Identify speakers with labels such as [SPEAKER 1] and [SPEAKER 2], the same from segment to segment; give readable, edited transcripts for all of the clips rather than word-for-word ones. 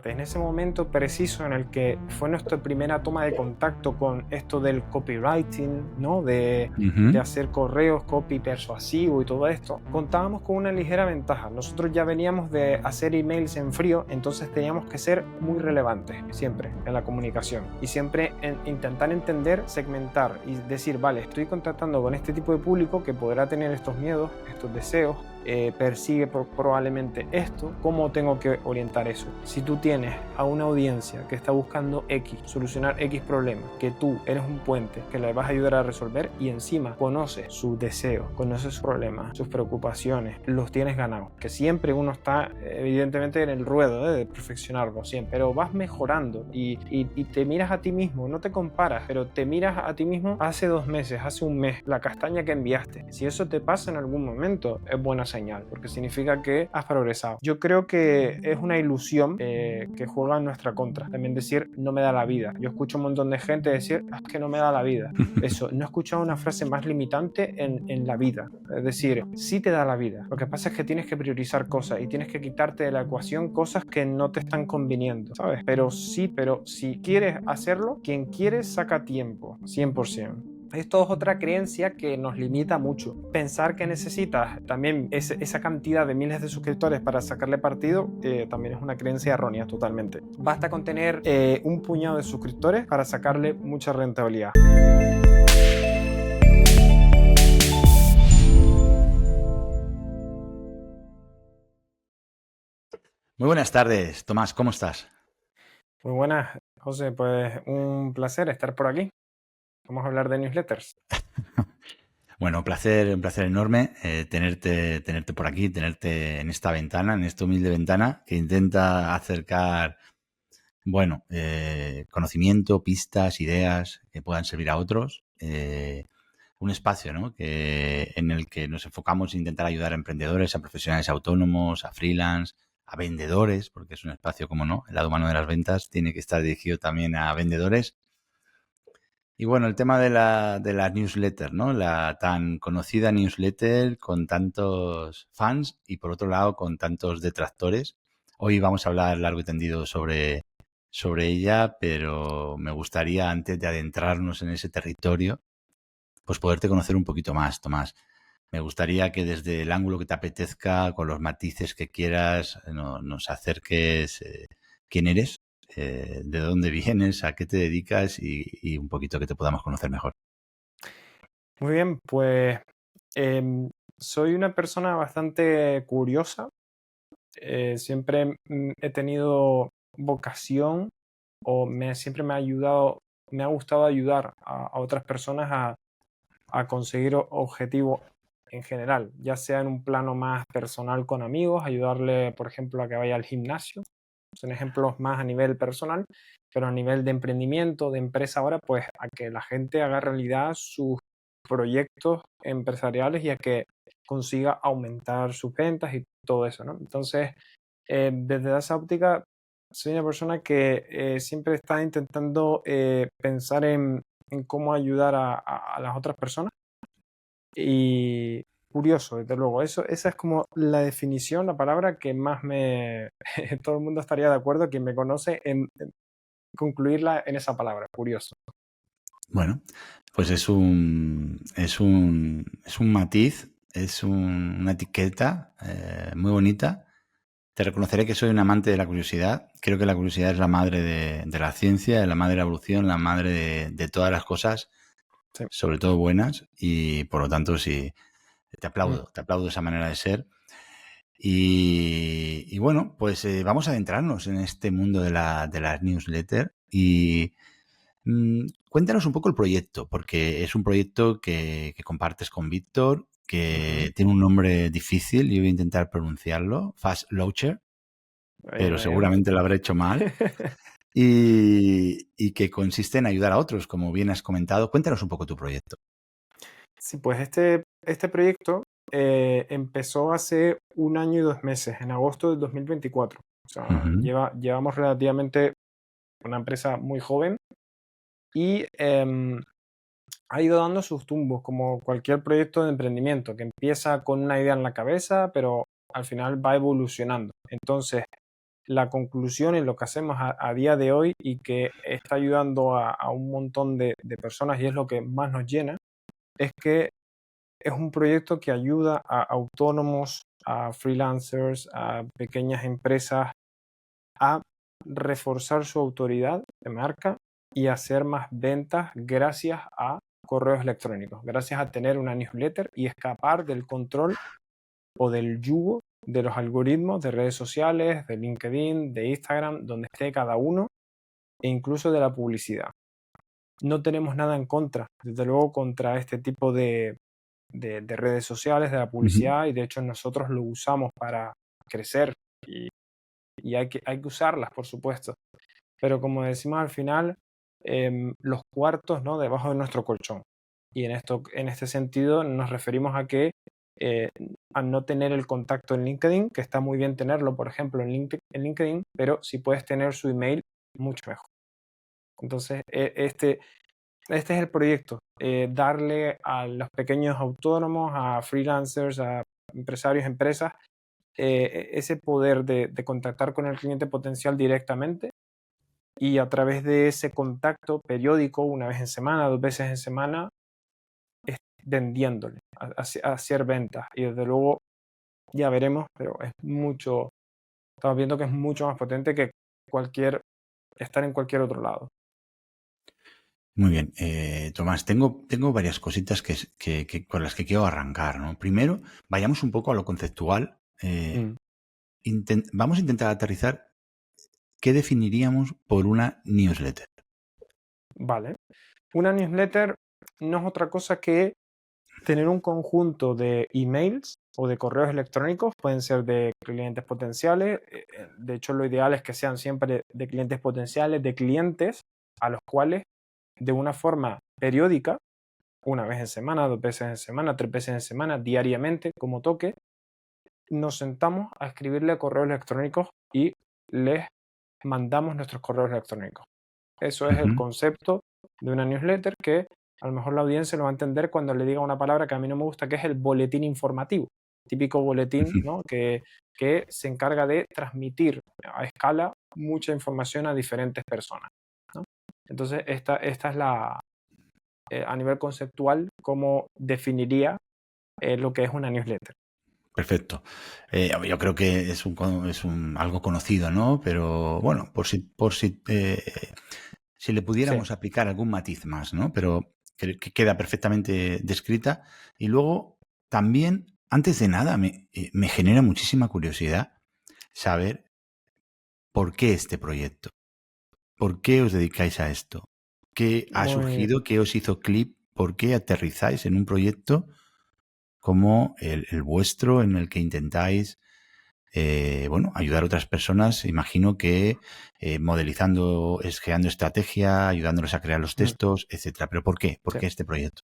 [SPEAKER 1] En ese momento preciso en el que fue nuestra primera toma de contacto con esto del copywriting, ¿no? De
[SPEAKER 2] Ujú.
[SPEAKER 1] hacer correos, copy persuasivo y todo esto, contábamos con una ligera ventaja. Nosotros ya veníamos de hacer emails en frío, entonces teníamos que ser muy relevantes siempre en la comunicación y siempre intentar entender, segmentar y decir, vale, estoy contactando con este tipo de público que podrá tener estos miedos, estos deseos, persigue probablemente esto, ¿cómo tengo que orientar eso? Si tú tienes a una audiencia que está buscando X, solucionar X problema, que tú eres un puente que le vas a ayudar a resolver y encima conoces sus deseos, conoces sus problemas, sus preocupaciones, los tienes ganados, que siempre uno está evidentemente en el ruedo de perfeccionarlo siempre, pero vas mejorando y te miras a ti mismo, no te comparas, pero te miras a ti mismo hace 2 meses, hace un mes, la castaña que enviaste. Si eso te pasa en algún momento, es buena señal, porque significa que has progresado. Yo creo que es una ilusión que juega en nuestra contra. También decir, no me da la vida. Yo escucho un montón de gente decir, es que no me da la vida. Eso, no he escuchado una frase más limitante en la vida. Es decir, sí te da la vida. Lo que pasa es que tienes que priorizar cosas y tienes que quitarte de la ecuación cosas que no te están conviniendo, ¿sabes? Pero si quieres hacerlo, quien quiere saca tiempo, 100%. Esto es otra creencia que nos limita mucho. Pensar que necesitas también esa cantidad de miles de suscriptores para sacarle partido también es una creencia errónea totalmente. Basta con tener un puñado de suscriptores para sacarle mucha rentabilidad.
[SPEAKER 2] Muy buenas tardes, Tomás, ¿cómo estás?
[SPEAKER 1] Muy buenas, José. Pues un placer estar por aquí. Vamos a hablar de newsletters.
[SPEAKER 2] Bueno, un placer enorme tenerte por aquí, tenerte en esta ventana, en esta humilde ventana que intenta acercar, bueno, conocimiento, pistas, ideas que puedan servir a otros. Un espacio, ¿no? En el que nos enfocamos en intentar ayudar a emprendedores, a profesionales autónomos, a freelance, a vendedores, porque es un espacio, como no, el lado humano de las ventas tiene que estar dirigido también a vendedores. Y bueno, el tema de la newsletter, ¿no? La tan conocida newsletter con tantos fans y por otro lado con tantos detractores. Hoy vamos a hablar largo y tendido sobre ella, pero me gustaría, antes de adentrarnos en ese territorio, pues poderte conocer un poquito más, Tomás. Me gustaría que desde el ángulo que te apetezca, con los matices que quieras, nos acerques quién eres, de dónde vienes, a qué te dedicas y un poquito que te podamos conocer mejor.
[SPEAKER 1] Muy bien, pues soy una persona bastante curiosa. Siempre he tenido vocación o siempre me ha gustado ayudar a otras personas a conseguir objetivos en general, ya sea en un plano más personal con amigos, ayudarle, por ejemplo, a que vaya al gimnasio. Son ejemplos más a nivel personal, pero a nivel de emprendimiento, de empresa ahora, pues a que la gente haga realidad sus proyectos empresariales y a que consiga aumentar sus ventas y todo eso, ¿no? Entonces, desde esa óptica, soy una persona que siempre está intentando pensar en cómo ayudar a las otras personas y curioso, desde luego. Esa es como la definición, la palabra que más me... todo el mundo estaría de acuerdo, quien me conoce, en concluirla en esa palabra, curioso.
[SPEAKER 2] Bueno, pues es un matiz, una etiqueta muy bonita. Te reconoceré que soy un amante de la curiosidad. Creo que la curiosidad es la madre de la ciencia, la madre de la evolución, la madre de todas las cosas,
[SPEAKER 1] Sí.
[SPEAKER 2] sobre todo buenas, y por lo tanto sí,
[SPEAKER 1] Mm.
[SPEAKER 2] te aplaudo esa manera de ser. Y bueno, pues vamos a adentrarnos en este mundo de las newsletters y cuéntanos un poco el proyecto, porque es un proyecto que compartes con Víctor,
[SPEAKER 1] Ujú.
[SPEAKER 2] que tiene un nombre difícil, yo voy a intentar pronunciarlo, Fast Launcher, pero
[SPEAKER 1] Bien.
[SPEAKER 2] seguramente lo habré hecho mal, y que consiste en ayudar a otros, como bien has comentado. Cuéntanos un poco tu proyecto.
[SPEAKER 1] Sí, pues este proyecto empezó hace 1 año y 2 meses, en agosto del 2024. O sea,
[SPEAKER 2] Ujú.
[SPEAKER 1] llevamos relativamente una empresa muy joven y ha ido dando sus tumbos, como cualquier proyecto de emprendimiento, que empieza con una idea en la cabeza, pero al final va evolucionando. Entonces, la conclusión en lo que hacemos a día de hoy y que está ayudando a un montón de personas y es lo que más nos llena, es que es un proyecto que ayuda a autónomos, a freelancers, a pequeñas empresas a reforzar su autoridad de marca y hacer más ventas gracias a correos electrónicos, gracias a tener una newsletter y escapar del control o del yugo de los algoritmos de redes sociales, de LinkedIn, de Instagram, donde esté cada uno, e incluso de la publicidad. No tenemos nada en contra, desde luego, contra este tipo de redes sociales, de la publicidad, y de hecho nosotros lo usamos para crecer y hay que usarlas, por supuesto. Pero como decimos al final, los cuartos, ¿no?, debajo de nuestro colchón. Y en este sentido nos referimos a que a no tener el contacto en LinkedIn, que está muy bien tenerlo, por ejemplo, en LinkedIn, pero si puedes tener su email, mucho mejor. Entonces, este es el proyecto, darle a los pequeños autónomos, a freelancers, a empresarios, empresas, ese poder de contactar con el cliente potencial directamente y a través de ese contacto periódico, una vez en semana, 2 veces en semana, vendiéndole, hacer ventas. Y desde luego ya veremos, pero estamos viendo que es mucho más potente que estar en cualquier otro lado.
[SPEAKER 2] Muy bien, Tomás, tengo varias cositas con las que quiero arrancar, ¿no? Primero, vayamos un poco a lo conceptual. Vamos a intentar aterrizar qué definiríamos por una newsletter.
[SPEAKER 1] Vale. Una newsletter no es otra cosa que tener un conjunto de emails o de correos electrónicos, pueden ser de clientes potenciales. De hecho, lo ideal es que sean siempre de clientes potenciales, de clientes a los cuales de una forma periódica, una vez en semana, 2 veces en semana, 3 veces en semana, diariamente, como toque, nos sentamos a escribirle correos electrónicos y les mandamos nuestros correos electrónicos. Eso es el concepto de una newsletter, que a lo mejor la audiencia lo va a entender cuando le diga una palabra que a mí no me gusta, que es el boletín informativo. Típico boletín, ¿no?, que se encarga de transmitir a escala mucha información a diferentes personas, ¿no? Entonces, esta es a nivel conceptual, cómo definiría lo que es una newsletter.
[SPEAKER 2] Perfecto. Yo creo que es algo conocido, ¿no? Pero bueno, por si le pudiéramos aplicar algún matiz más, ¿no? Pero que queda perfectamente descrita. Y luego, también, antes de nada, me genera muchísima curiosidad saber por qué este proyecto. ¿Por qué os dedicáis a esto? ¿Qué ha surgido? ¿Qué os hizo clic? ¿Por qué aterrizáis en un proyecto como el vuestro, en el que intentáis ayudar a otras personas? Imagino que modelizando, creando estrategia, ayudándoles a crear los textos, etcétera. ¿Pero por qué? ¿Por qué este proyecto?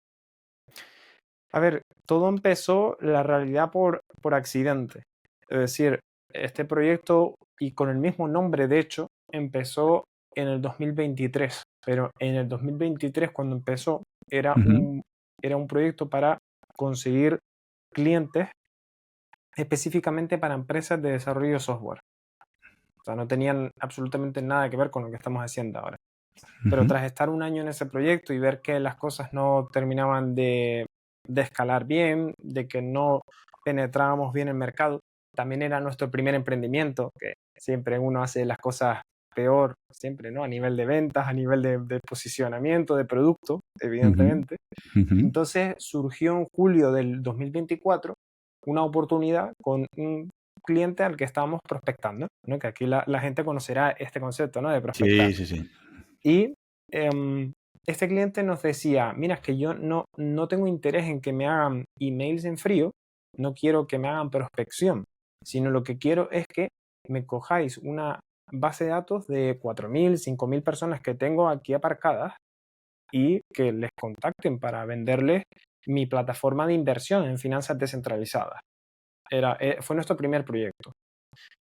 [SPEAKER 1] A ver, todo empezó, la realidad, por accidente. Es decir, este proyecto, y con el mismo nombre, de hecho, empezó en el 2023. Pero en el 2023, cuando empezó, era un proyecto para conseguir clientes específicamente para empresas de desarrollo de software. O sea, no tenían absolutamente nada que ver con lo que estamos haciendo ahora. Pero tras estar un año en ese proyecto y ver que las cosas no terminaban de escalar bien, de que no penetrábamos bien el mercado, también era nuestro primer emprendimiento, que siempre uno hace las cosas peor, siempre, ¿no?, a nivel de ventas, a nivel de posicionamiento, de producto, evidentemente. Entonces surgió en julio del 2024 una oportunidad con un cliente al que estábamos prospectando, ¿no?, que aquí la gente conocerá este concepto, ¿no?, de prospectar.
[SPEAKER 2] Sí.
[SPEAKER 1] Y este cliente nos decía: mira, es que yo no tengo interés en que me hagan emails en frío, no quiero que me hagan prospección, sino lo que quiero es que me cojáis una base de datos de 4.000, 5.000 personas que tengo aquí aparcadas y que les contacten para venderles mi plataforma de inversión en finanzas descentralizadas. Fue nuestro primer proyecto.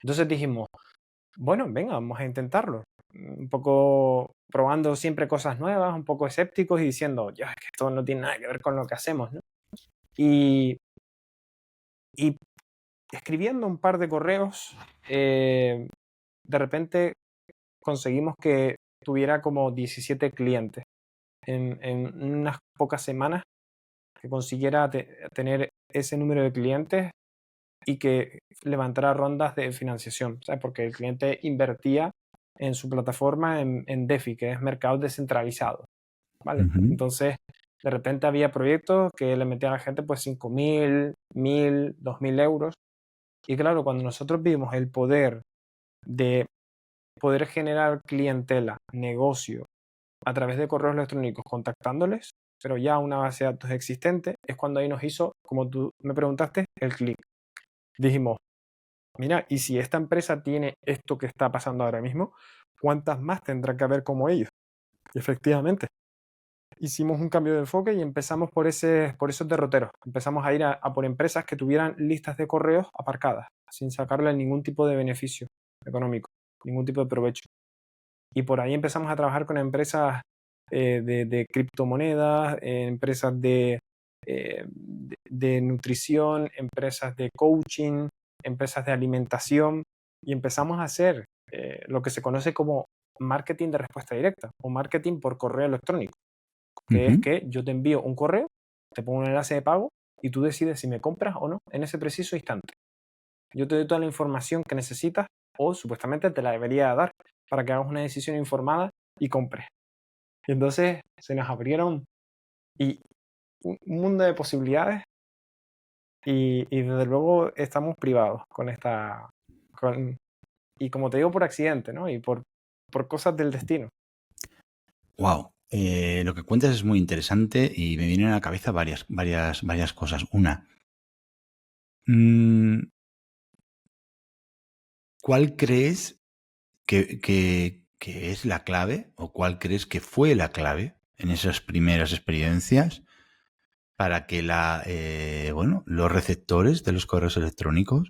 [SPEAKER 1] Entonces dijimos: bueno, venga, vamos a intentarlo. Un poco probando siempre cosas nuevas, un poco escépticos y diciendo: ya, es que esto no tiene nada que ver con lo que hacemos, ¿no? Y escribiendo un par de correos, de repente conseguimos que tuviera como 17 clientes en unas pocas semanas, que consiguiera tener ese número de clientes y que levantara rondas de financiación, ¿sabes? Porque el cliente invertía en su plataforma en DeFi, que es mercado descentralizado, ¿vale? Entonces, de repente había proyectos que le metían a la gente pues 5.000, 1.000, 2.000 euros. Y claro, cuando nosotros vimos el poder de poder generar clientela, negocio, a través de correos electrónicos contactándoles, pero ya una base de datos existente, es cuando ahí nos hizo, como tú me preguntaste, el clic. Dijimos, mira, y si esta empresa tiene esto que está pasando ahora mismo, ¿cuántas más tendrá que haber como ellos? Y efectivamente, hicimos un cambio de enfoque y empezamos por esos derroteros. Empezamos a ir a por empresas que tuvieran listas de correos aparcadas, sin sacarle ningún tipo de beneficio económico, ningún tipo de provecho. Y por ahí empezamos a trabajar con empresas de criptomonedas, empresas de nutrición, empresas de coaching, empresas de alimentación, y empezamos a hacer lo que se conoce como marketing de respuesta directa o marketing por correo electrónico, que es que yo te envío un correo, te pongo un enlace de pago y tú decides si me compras o no en ese preciso instante. Yo te doy toda la información que necesitas o supuestamente te la debería dar para que hagas una decisión informada y compres. Y entonces se nos abrieron y un mundo de posibilidades y desde luego estamos privados con esta... y como te digo, por accidente, ¿no? Y por cosas del destino.
[SPEAKER 2] Wow. Lo que cuentas es muy interesante y me vienen a la cabeza varias cosas. Una, ¿cuál crees que es la clave o cuál crees que fue la clave en esas primeras experiencias para que los receptores de los correos electrónicos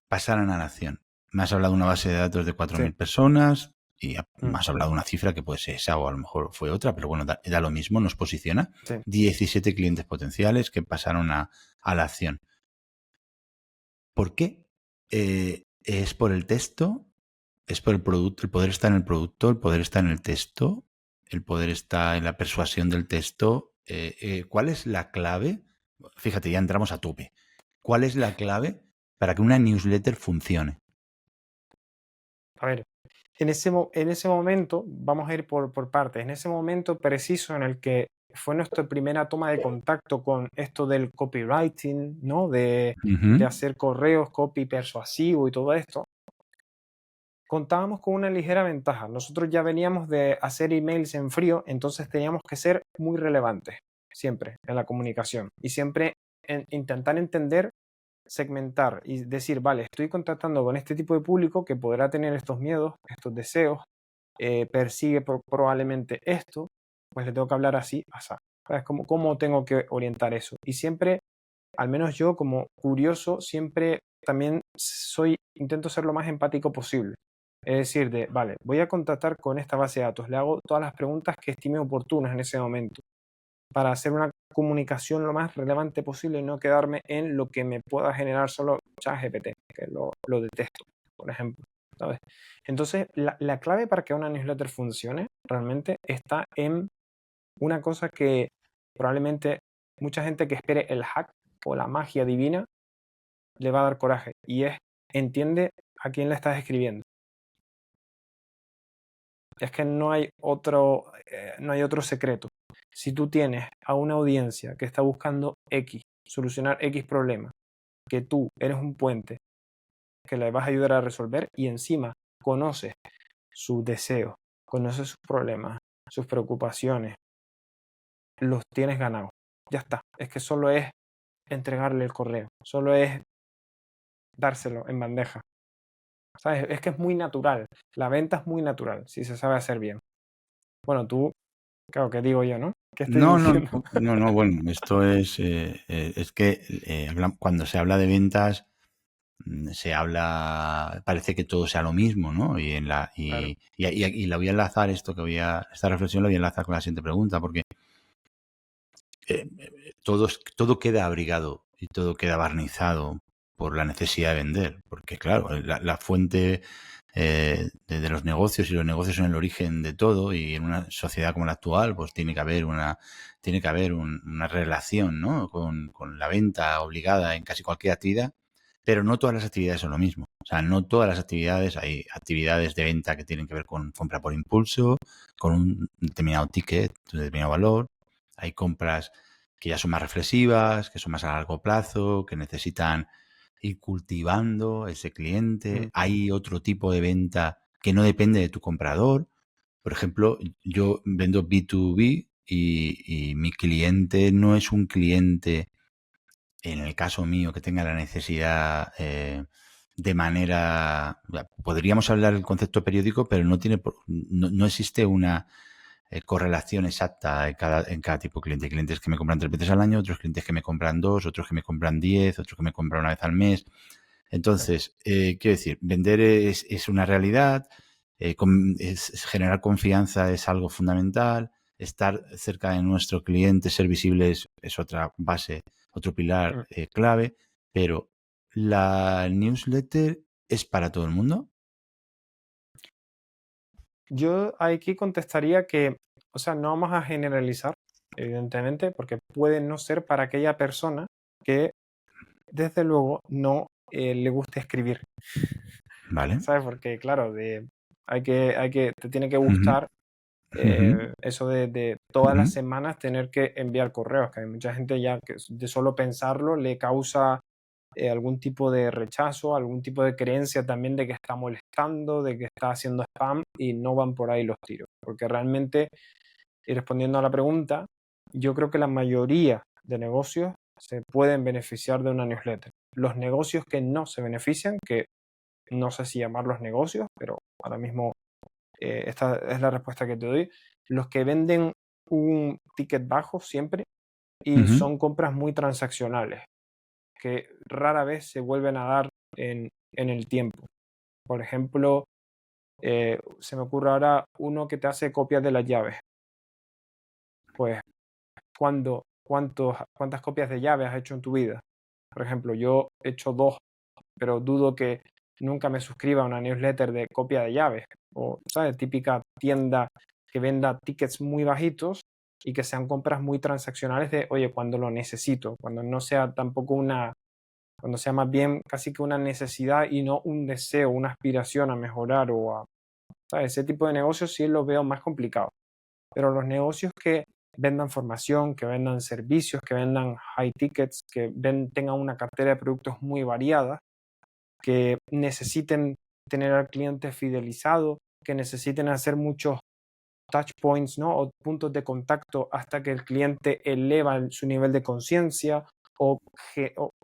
[SPEAKER 2] pasaran a la acción? Me has hablado de una base de datos de 4.000
[SPEAKER 1] Sí.
[SPEAKER 2] personas y me has hablado de una cifra que puede ser esa o a lo mejor fue otra, pero bueno, da lo mismo, nos posiciona.
[SPEAKER 1] Sí.
[SPEAKER 2] 17 clientes potenciales que pasaron a la acción. ¿Por qué? ¿Es por el texto? ¿Es por el producto? ¿El poder está en el producto? ¿El poder está en el texto? ¿El poder está en la persuasión del texto? ¿Cuál es la clave? Fíjate, ya entramos a tope. ¿Cuál es la clave para que una newsletter funcione?
[SPEAKER 1] A ver, en ese momento, vamos a ir por partes, en ese momento preciso en el que fue nuestra primera toma de contacto con esto del copywriting, ¿no? De hacer correos, copy persuasivo y todo esto, contábamos con una ligera ventaja. Nosotros ya veníamos de hacer emails en frío, entonces teníamos que ser muy relevantes, siempre en la comunicación y siempre intentar entender, segmentar y decir, vale, estoy contactando con este tipo de público que podrá tener estos miedos, estos deseos, persigue probablemente esto, pues le tengo que hablar así, así. ¿Sabes? ¿Cómo tengo que orientar eso? Y siempre, al menos yo como curioso, siempre también intento ser lo más empático posible. Es decir, vale, voy a contactar con esta base de datos, le hago todas las preguntas que estime oportunas en ese momento para hacer una comunicación lo más relevante posible y no quedarme en lo que me pueda generar solo ChatGPT, que lo detesto, por ejemplo, ¿sabes? Entonces, la clave para que una newsletter funcione realmente está en una cosa que probablemente mucha gente que espere el hack o la magia divina le va a dar coraje, y es, entiende a quién le estás escribiendo. Es que no hay otro secreto. Si tú tienes a una audiencia que está buscando X, solucionar X problema, que tú eres un puente que le vas a ayudar a resolver y encima conoces sus deseos, conoces sus problemas, sus preocupaciones, los tienes ganados. Ya está. Es que solo es entregarle el correo, solo es dárselo en bandeja. ¿Sabes? Es que es muy natural. La venta es muy natural si se sabe hacer bien. Bueno, tú, claro, ¿qué digo yo, no? ¿Qué estoy diciendo?
[SPEAKER 2] No, bueno, esto es que cuando se habla de ventas parece que todo sea lo mismo, ¿no?
[SPEAKER 1] Claro.
[SPEAKER 2] Y la voy a enlazar esta reflexión la voy a enlazar con la siguiente pregunta, porque todo queda abrigado y todo queda barnizado por la necesidad de vender, porque claro, la fuente de los negocios, y los negocios son el origen de todo, y en una sociedad como la actual pues tiene que haber una relación, ¿no? con la venta obligada en casi cualquier actividad, pero no todas las actividades son lo mismo. O sea, no todas las actividades, hay actividades de venta que tienen que ver con compra por impulso, con un determinado ticket, un determinado valor. Hay compras que ya son más reflexivas, que son más a largo plazo, que necesitan ir cultivando ese cliente. Hay otro tipo de venta que no depende de tu comprador. Por ejemplo, yo vendo B2B y mi cliente no es un cliente, en el caso mío, que tenga la necesidad de manera... Podríamos hablar del concepto periódico, pero no existe una correlación exacta en cada tipo de cliente. Hay clientes que me compran 3 veces al año, otros clientes que me compran 2, otros que me compran 10, otros que me compran una vez al mes. Entonces, quiero decir, vender es una realidad, generar confianza es algo fundamental, estar cerca de nuestro cliente, ser visibles es otra base, otro pilar clave, pero ¿la newsletter es para todo el mundo?
[SPEAKER 1] Yo aquí contestaría que, o sea, no vamos a generalizar, evidentemente, porque puede no ser para aquella persona que, desde luego, no le guste escribir,
[SPEAKER 2] ¿Vale?
[SPEAKER 1] ¿sabes? Porque, claro, te tiene que
[SPEAKER 2] Ujú,
[SPEAKER 1] gustar
[SPEAKER 2] ujú,
[SPEAKER 1] eso de todas
[SPEAKER 2] ujú.
[SPEAKER 1] las semanas tener que enviar correos, que hay mucha gente ya que de solo pensarlo le causa algún tipo de rechazo, algún tipo de creencia también de que está molestando, de que está haciendo spam, y no van por ahí los tiros. Porque realmente, y respondiendo a la pregunta, yo creo que la mayoría de negocios se pueden beneficiar de una newsletter. Los negocios que no se benefician, que no sé si llamarlos negocios, pero ahora mismo esta es la respuesta que te doy, los que venden un ticket bajo siempre y
[SPEAKER 2] Ujú.
[SPEAKER 1] son compras muy transaccionales, que rara vez se vuelven a dar en el tiempo. Por ejemplo, se me ocurre ahora uno que te hace copias de las llaves. Pues, ¿cuántas copias de llaves has hecho en tu vida? Por ejemplo, yo he hecho 2, pero dudo que nunca me suscriba a una newsletter de copia de llaves. O, ¿sabes? Típica tienda que venda tickets muy bajitos y que sean compras muy transaccionales de, oye, cuando lo necesito, cuando no sea tampoco cuando sea más bien casi que una necesidad y no un deseo, una aspiración a mejorar o a, ¿sabes? Ese tipo de negocios sí lo veo más complicado. Pero los negocios que vendan formación, que vendan servicios, que vendan high tickets, que tengan una cartera de productos muy variada, que necesiten tener al cliente fidelizado, que necesiten hacer muchos touch points, ¿no? O puntos de contacto hasta que el cliente eleva su nivel de conciencia o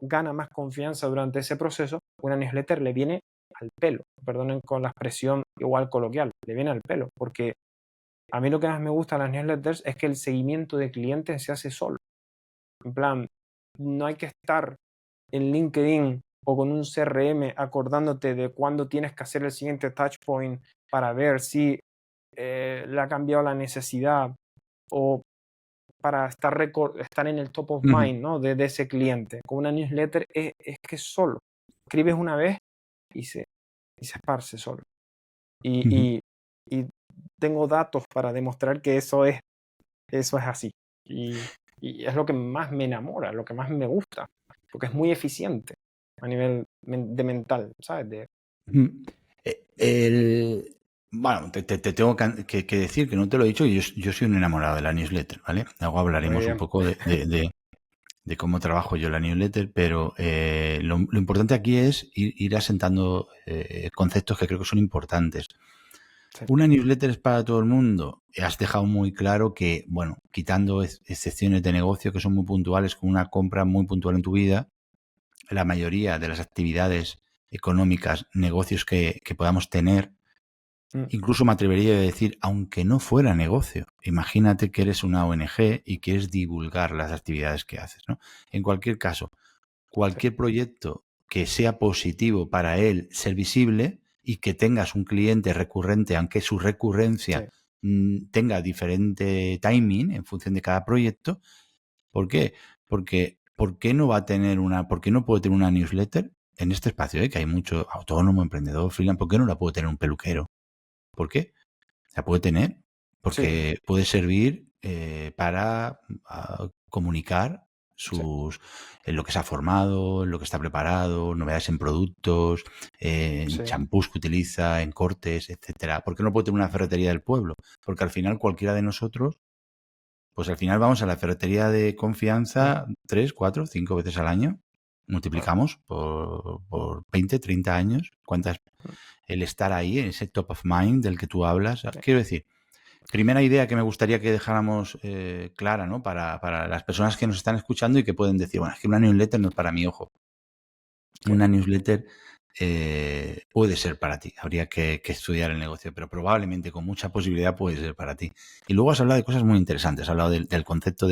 [SPEAKER 1] gana más confianza durante ese proceso, una newsletter le viene al pelo, perdonen con la expresión igual coloquial, le viene al pelo, porque a mí lo que más me gusta de las newsletters es que el seguimiento de clientes se hace solo. En plan, no hay que estar en LinkedIn o con un CRM acordándote de cuándo tienes que hacer el siguiente touch point para ver si le ha cambiado la necesidad o para estar en el top of
[SPEAKER 2] Ujú,
[SPEAKER 1] mind, ¿no? de ese cliente. Con una newsletter es que solo escribes una vez y se esparce solo.
[SPEAKER 2] ujú.
[SPEAKER 1] Y, y, y tengo datos para demostrar que eso es así. Y es lo que más me enamora, lo que más me gusta, porque es muy eficiente a nivel de mental, ¿sabes?
[SPEAKER 2] Mm. Bueno, te tengo que decir que no te lo he dicho, yo soy un enamorado de la newsletter, ¿vale? Luego
[SPEAKER 1] Muy
[SPEAKER 2] hablaremos un
[SPEAKER 1] bien.
[SPEAKER 2] poco de cómo trabajo yo la newsletter, pero lo importante aquí es ir asentando conceptos que creo que son importantes.
[SPEAKER 1] Sí.
[SPEAKER 2] Una newsletter es para todo el mundo. Has dejado muy claro que, bueno, quitando excepciones de negocio que son muy puntuales, con una compra muy puntual en tu vida, la mayoría de las actividades económicas, negocios que podamos tener,
[SPEAKER 1] Mm,
[SPEAKER 2] incluso me atrevería a decir, aunque no fuera negocio, imagínate que eres una ONG y quieres divulgar las actividades que haces, ¿no? En cualquier caso,
[SPEAKER 1] sí,
[SPEAKER 2] cualquier proyecto que sea positivo para él ser visible y que tengas un cliente recurrente, aunque su recurrencia
[SPEAKER 1] sí,
[SPEAKER 2] tenga diferente timing en función de cada proyecto. ¿Por qué? Porque ¿por qué no va a tener por qué no puede tener una newsletter en este espacio, que hay mucho autónomo, emprendedor, freelance, ¿por qué no la puede tener un peluquero? ¿Por qué? La puede tener
[SPEAKER 1] Sí,
[SPEAKER 2] porque puede servir para comunicar
[SPEAKER 1] sí,
[SPEAKER 2] en lo que se ha formado, en lo que está preparado, novedades en productos, en
[SPEAKER 1] sí.
[SPEAKER 2] champús que utiliza, en cortes, etcétera. ¿Por qué no puede tener una ferretería del pueblo? Porque al final cualquiera de nosotros, pues al final vamos a la ferretería de
[SPEAKER 1] Ujú,
[SPEAKER 2] confianza 3, 4, 5 veces al año.
[SPEAKER 1] claro.
[SPEAKER 2] Multiplicamos por 20, 30 años. ¿Cuántas?
[SPEAKER 1] Mm,
[SPEAKER 2] El estar ahí, en ese top of mind del que tú hablas.
[SPEAKER 1] sí.
[SPEAKER 2] Quiero decir, primera idea que me gustaría que dejáramos clara, ¿no? Para las personas que nos están escuchando y que pueden decir, bueno, es que una newsletter no es para mi ojo.
[SPEAKER 1] Sí.
[SPEAKER 2] Una newsletter puede ser para ti. Habría que estudiar el negocio, pero probablemente con mucha posibilidad puede ser para ti. Y luego has hablado de cosas muy interesantes. Has hablado del concepto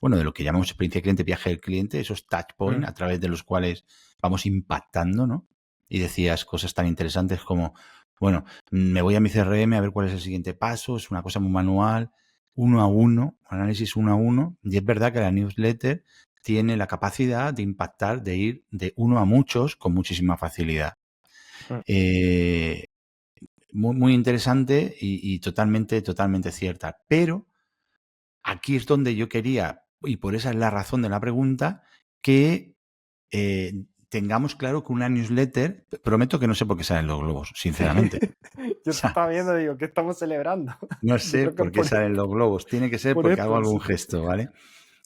[SPEAKER 2] bueno, de lo que llamamos experiencia cliente, viaje del cliente, esos touch points
[SPEAKER 1] Mm,
[SPEAKER 2] a través de los cuales vamos impactando, ¿no? Y decías cosas tan interesantes como, bueno, me voy a mi CRM a ver cuál es el siguiente paso, es una cosa muy manual, uno a uno, análisis uno a uno, y es verdad que la newsletter tiene la capacidad de impactar, de ir de uno a muchos con muchísima facilidad.
[SPEAKER 1] mm.
[SPEAKER 2] Eh, muy, muy interesante y totalmente, totalmente cierta. Pero aquí es donde yo quería, y por esa es la razón de la pregunta, que tengamos claro que una newsletter, prometo que no sé por qué salen los globos, sinceramente. O
[SPEAKER 1] Yo te
[SPEAKER 2] sea,
[SPEAKER 1] estaba viendo y digo, ¿qué estamos celebrando?
[SPEAKER 2] no
[SPEAKER 1] Yo
[SPEAKER 2] sé
[SPEAKER 1] creo que
[SPEAKER 2] por qué salen los globos. Tiene que ser
[SPEAKER 1] por
[SPEAKER 2] porque hago
[SPEAKER 1] esto,
[SPEAKER 2] algún
[SPEAKER 1] sí.
[SPEAKER 2] gesto, ¿vale?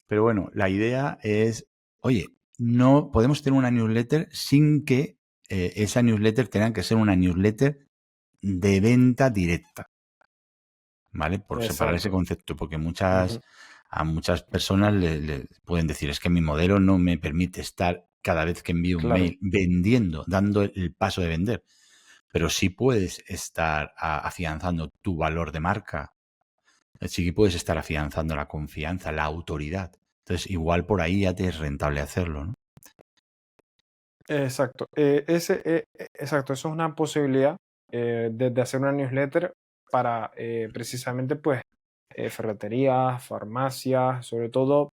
[SPEAKER 2] Pero bueno, la idea es, oye, no podemos tener una newsletter sin que esa newsletter tenga que ser una newsletter de venta directa, ¿vale? Por separar ese
[SPEAKER 1] Exacto.
[SPEAKER 2] concepto, porque
[SPEAKER 1] Ujú,
[SPEAKER 2] a muchas personas le pueden decir, es que mi modelo no me permite estar cada vez que envío un
[SPEAKER 1] claro.
[SPEAKER 2] mail vendiendo, dando el paso de vender, pero sí puedes estar afianzando tu valor de marca, sí que puedes estar afianzando la confianza, la autoridad. Entonces, igual por ahí ya te es rentable hacerlo, ¿no?
[SPEAKER 1] Exacto. Exacto, eso es una posibilidad de hacer una newsletter para precisamente pues ferreterías, farmacias, sobre todo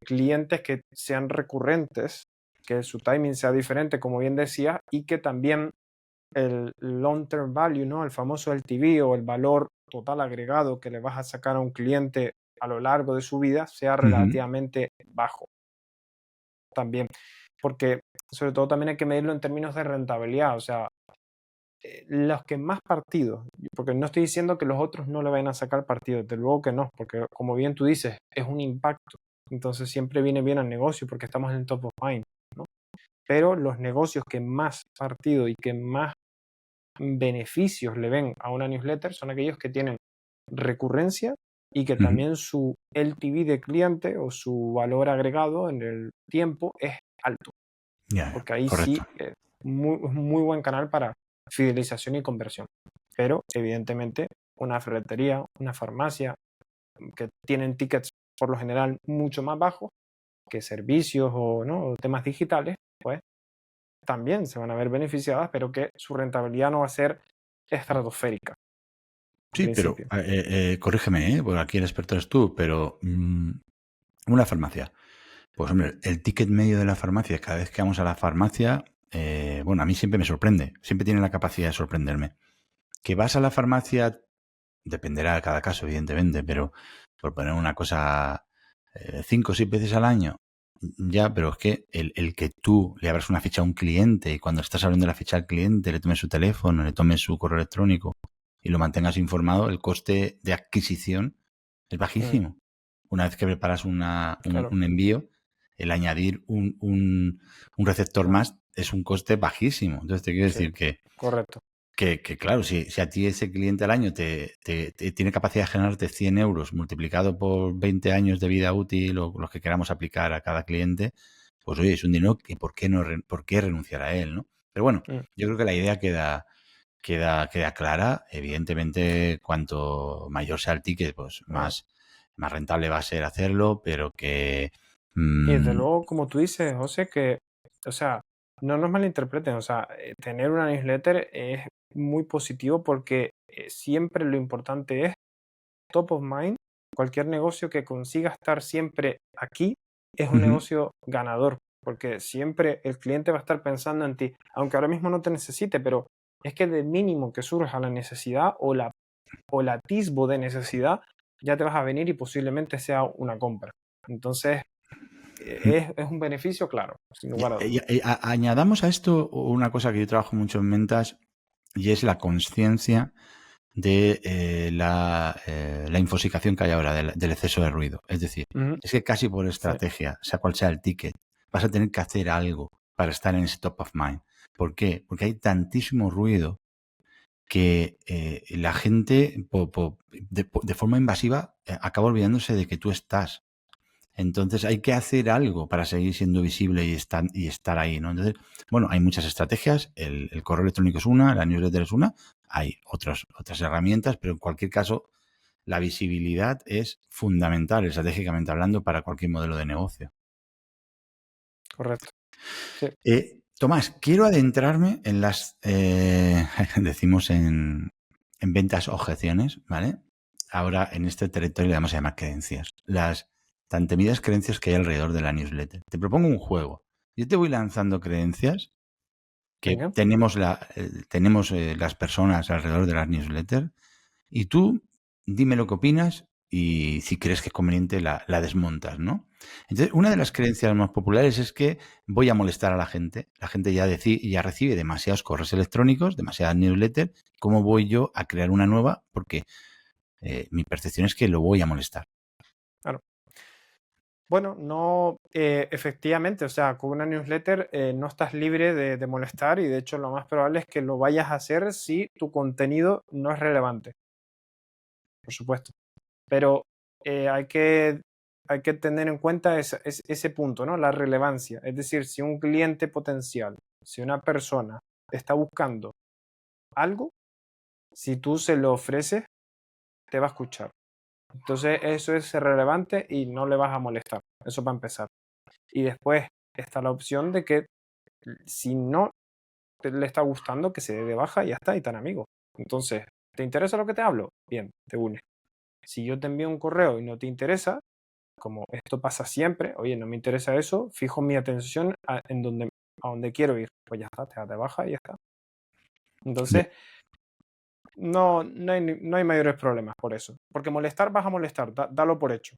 [SPEAKER 1] clientes que sean recurrentes, que su timing sea diferente, como bien decía, y que también el long term value, ¿no? El famoso LTV o el valor total agregado que le vas a sacar a un cliente a lo largo de su vida sea
[SPEAKER 2] Ujú,
[SPEAKER 1] relativamente bajo también, porque sobre todo también hay que medirlo en términos de rentabilidad, o sea, los que más partidos, porque no estoy diciendo que los otros no le vayan a sacar partido, desde luego que no, porque como bien tú dices, es un impacto, entonces siempre viene bien al negocio porque estamos en el top of mind, ¿no? Pero los negocios que más partido y que más beneficios le ven a una newsletter son aquellos que tienen recurrencia y que
[SPEAKER 2] ujú.
[SPEAKER 1] también su LTV de cliente o su valor agregado en el tiempo es alto,
[SPEAKER 2] Ya, ya,
[SPEAKER 1] porque ahí sí
[SPEAKER 2] correcto.
[SPEAKER 1] es muy buen canal para fidelización y conversión. Pero evidentemente una ferretería, una farmacia que tienen tickets por lo general mucho más bajos que servicios o, ¿no? o temas digitales, pues también se van a ver beneficiadas, pero que su rentabilidad no va a ser estratosférica, en
[SPEAKER 2] Sí, pero
[SPEAKER 1] principio.
[SPEAKER 2] corrígeme, porque aquí el experto eres tú, pero una farmacia. Pues hombre, el ticket medio de la farmacia, cada vez que vamos a la farmacia, bueno, a mí siempre me sorprende, siempre tiene la capacidad de sorprenderme. Que vas a la farmacia, dependerá de cada caso, evidentemente, pero por poner una cosa, 5 o 6 veces al año, ya, pero es que el que tú le abras una ficha a un cliente y cuando estás abriendo la ficha al cliente le tomes su teléfono, le tomes su correo electrónico y lo mantengas informado, el coste de adquisición es
[SPEAKER 1] Mm,
[SPEAKER 2] bajísimo. Una vez que preparas
[SPEAKER 1] claro,
[SPEAKER 2] un envío, el añadir un receptor
[SPEAKER 1] claro,
[SPEAKER 2] más es un coste bajísimo. Entonces te quiero
[SPEAKER 1] sí,
[SPEAKER 2] decir
[SPEAKER 1] correcto.
[SPEAKER 2] claro, si a ti ese cliente al año te tiene capacidad de generarte 100 euros multiplicado por 20 años de vida útil o los que queramos aplicar a cada cliente, pues oye, es un dinero que ¿por qué, no, por qué renunciar a él, ¿no? Pero bueno,
[SPEAKER 1] Mm,
[SPEAKER 2] yo creo que la idea queda clara. Evidentemente, cuanto mayor sea el ticket, pues
[SPEAKER 1] claro.
[SPEAKER 2] más rentable va a ser hacerlo, pero que...
[SPEAKER 1] Y desde
[SPEAKER 2] mm,
[SPEAKER 1] luego, como tú dices, José, que, o sea, no nos malinterpreten, o sea, tener una newsletter es muy positivo porque siempre lo importante es top of mind. Cualquier negocio que consiga estar siempre aquí es un
[SPEAKER 2] ujú,
[SPEAKER 1] negocio ganador porque siempre el cliente va a estar pensando en ti, aunque ahora mismo no te necesite, pero es que de mínimo que surja la necesidad o el atisbo de necesidad, ya te vas a venir y posiblemente sea una compra. Entonces, es un beneficio, claro, sin lugar a dudas.
[SPEAKER 2] Añadamos a esto una cosa que yo trabajo mucho en ventas y es la conciencia de la infosicación que hay ahora, del exceso de ruido. Es decir,
[SPEAKER 1] Ujú,
[SPEAKER 2] es que casi por
[SPEAKER 1] sí,
[SPEAKER 2] estrategia, sea cual sea el ticket, vas a tener que hacer algo para estar en ese top of mind. ¿Por qué? Porque hay tantísimo ruido que la gente de forma invasiva acaba olvidándose de que tú estás. Entonces hay que hacer algo para seguir siendo visible y estar ahí, ¿no? Entonces, bueno, hay muchas estrategias, el correo electrónico es una, la newsletter es una, hay otras herramientas, pero en cualquier caso, la visibilidad es fundamental, estratégicamente hablando, para cualquier modelo de negocio.
[SPEAKER 1] correcto. Sí,
[SPEAKER 2] Tomás, quiero adentrarme en las, decimos en ventas objeciones, ¿vale? Ahora en este territorio le vamos a llamar creencias. Las tan temidas creencias que hay alrededor de la newsletter. Te propongo un juego. Yo te voy lanzando creencias que
[SPEAKER 1] venga.
[SPEAKER 2] tenemos las personas alrededor de las newsletters y tú dime lo que opinas y si crees que es conveniente la desmontas, ¿no? Entonces, una de las creencias más populares es que voy a molestar a la gente. La gente ya recibe demasiados correos electrónicos, demasiadas newsletters. ¿Cómo voy yo a crear una nueva? Porque mi percepción es que lo voy a molestar.
[SPEAKER 1] Claro. Bueno, no, efectivamente, o sea, con una newsletter no estás libre de molestar y de hecho lo más probable es que lo vayas a hacer si tu contenido no es relevante, por supuesto. Pero hay que tener en cuenta ese punto, ¿no? La relevancia. Es decir, si un cliente potencial, si una persona está buscando algo, si tú se lo ofreces, te va a escuchar. Entonces eso es relevante y no le vas a molestar. Eso para empezar. Y después está la opción de que si no le está gustando, que se dé de baja y ya está, y tan amigos. Entonces, ¿te interesa lo que te hablo? Bien, te unes. Si yo te envío un correo y no te interesa, como esto pasa siempre, oye, no me interesa eso, fijo mi atención a donde quiero ir. Pues ya está, te das de baja y ya está. Entonces, no hay mayores problemas por eso. Porque molestar vas a molestar, dalo por hecho.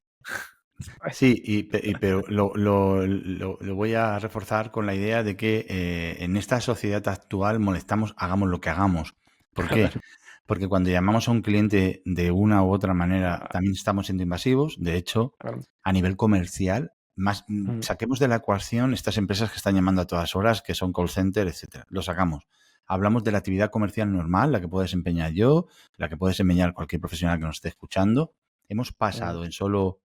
[SPEAKER 2] Sí, pero lo voy a reforzar con la idea de que en esta sociedad actual molestamos, hagamos lo que hagamos. ¿Por qué? Porque cuando llamamos a un cliente de una u otra manera, también estamos siendo invasivos. De hecho,
[SPEAKER 1] Claro.
[SPEAKER 2] a nivel comercial,
[SPEAKER 1] Mm,
[SPEAKER 2] saquemos de la ecuación estas empresas que están llamando a todas horas, que son call center, etcétera. Lo sacamos. Hablamos de la actividad comercial normal, la que puedo desempeñar yo, la que puede desempeñar cualquier profesional que nos esté escuchando. Hemos
[SPEAKER 1] mm,
[SPEAKER 2] pasado en solo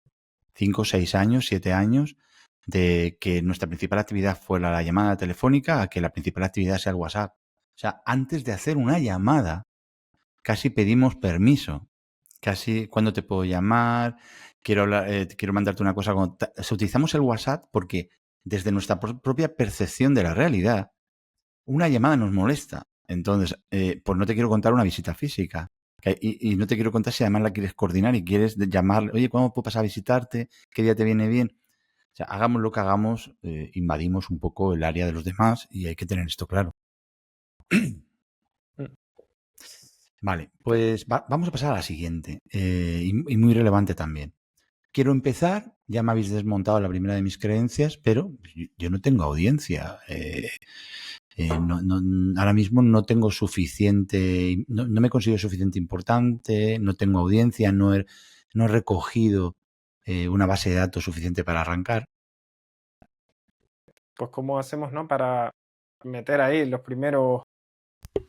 [SPEAKER 2] 5, 6 años, 7 años, de que nuestra principal actividad fuera la llamada telefónica a que la principal actividad sea el WhatsApp. O sea, antes de hacer una llamada, casi pedimos permiso. Casi, ¿cuándo te puedo llamar? Quiero hablar, quiero mandarte una cosa. O sea, utilizamos el WhatsApp porque desde nuestra propia percepción de la realidad, una llamada nos molesta. Entonces, pues no te quiero contar una visita física. Y no te quiero contar si además la quieres coordinar y quieres llamar, oye, ¿cuándo puedo pasar a visitarte? ¿Qué día te viene bien? O sea, hagamos lo que hagamos, invadimos un poco el área de los demás y hay que tener esto claro.
[SPEAKER 1] mm.
[SPEAKER 2] Vale, pues vamos a pasar a la siguiente, y muy relevante también. Quiero empezar, ya me habéis desmontado la primera de mis creencias, pero yo no tengo audiencia. Ahora mismo no tengo suficiente, no me considero suficiente importante, no tengo audiencia, no he recogido una base de datos suficiente para arrancar.
[SPEAKER 1] Pues cómo hacemos, ¿no? Para meter ahí los primeros,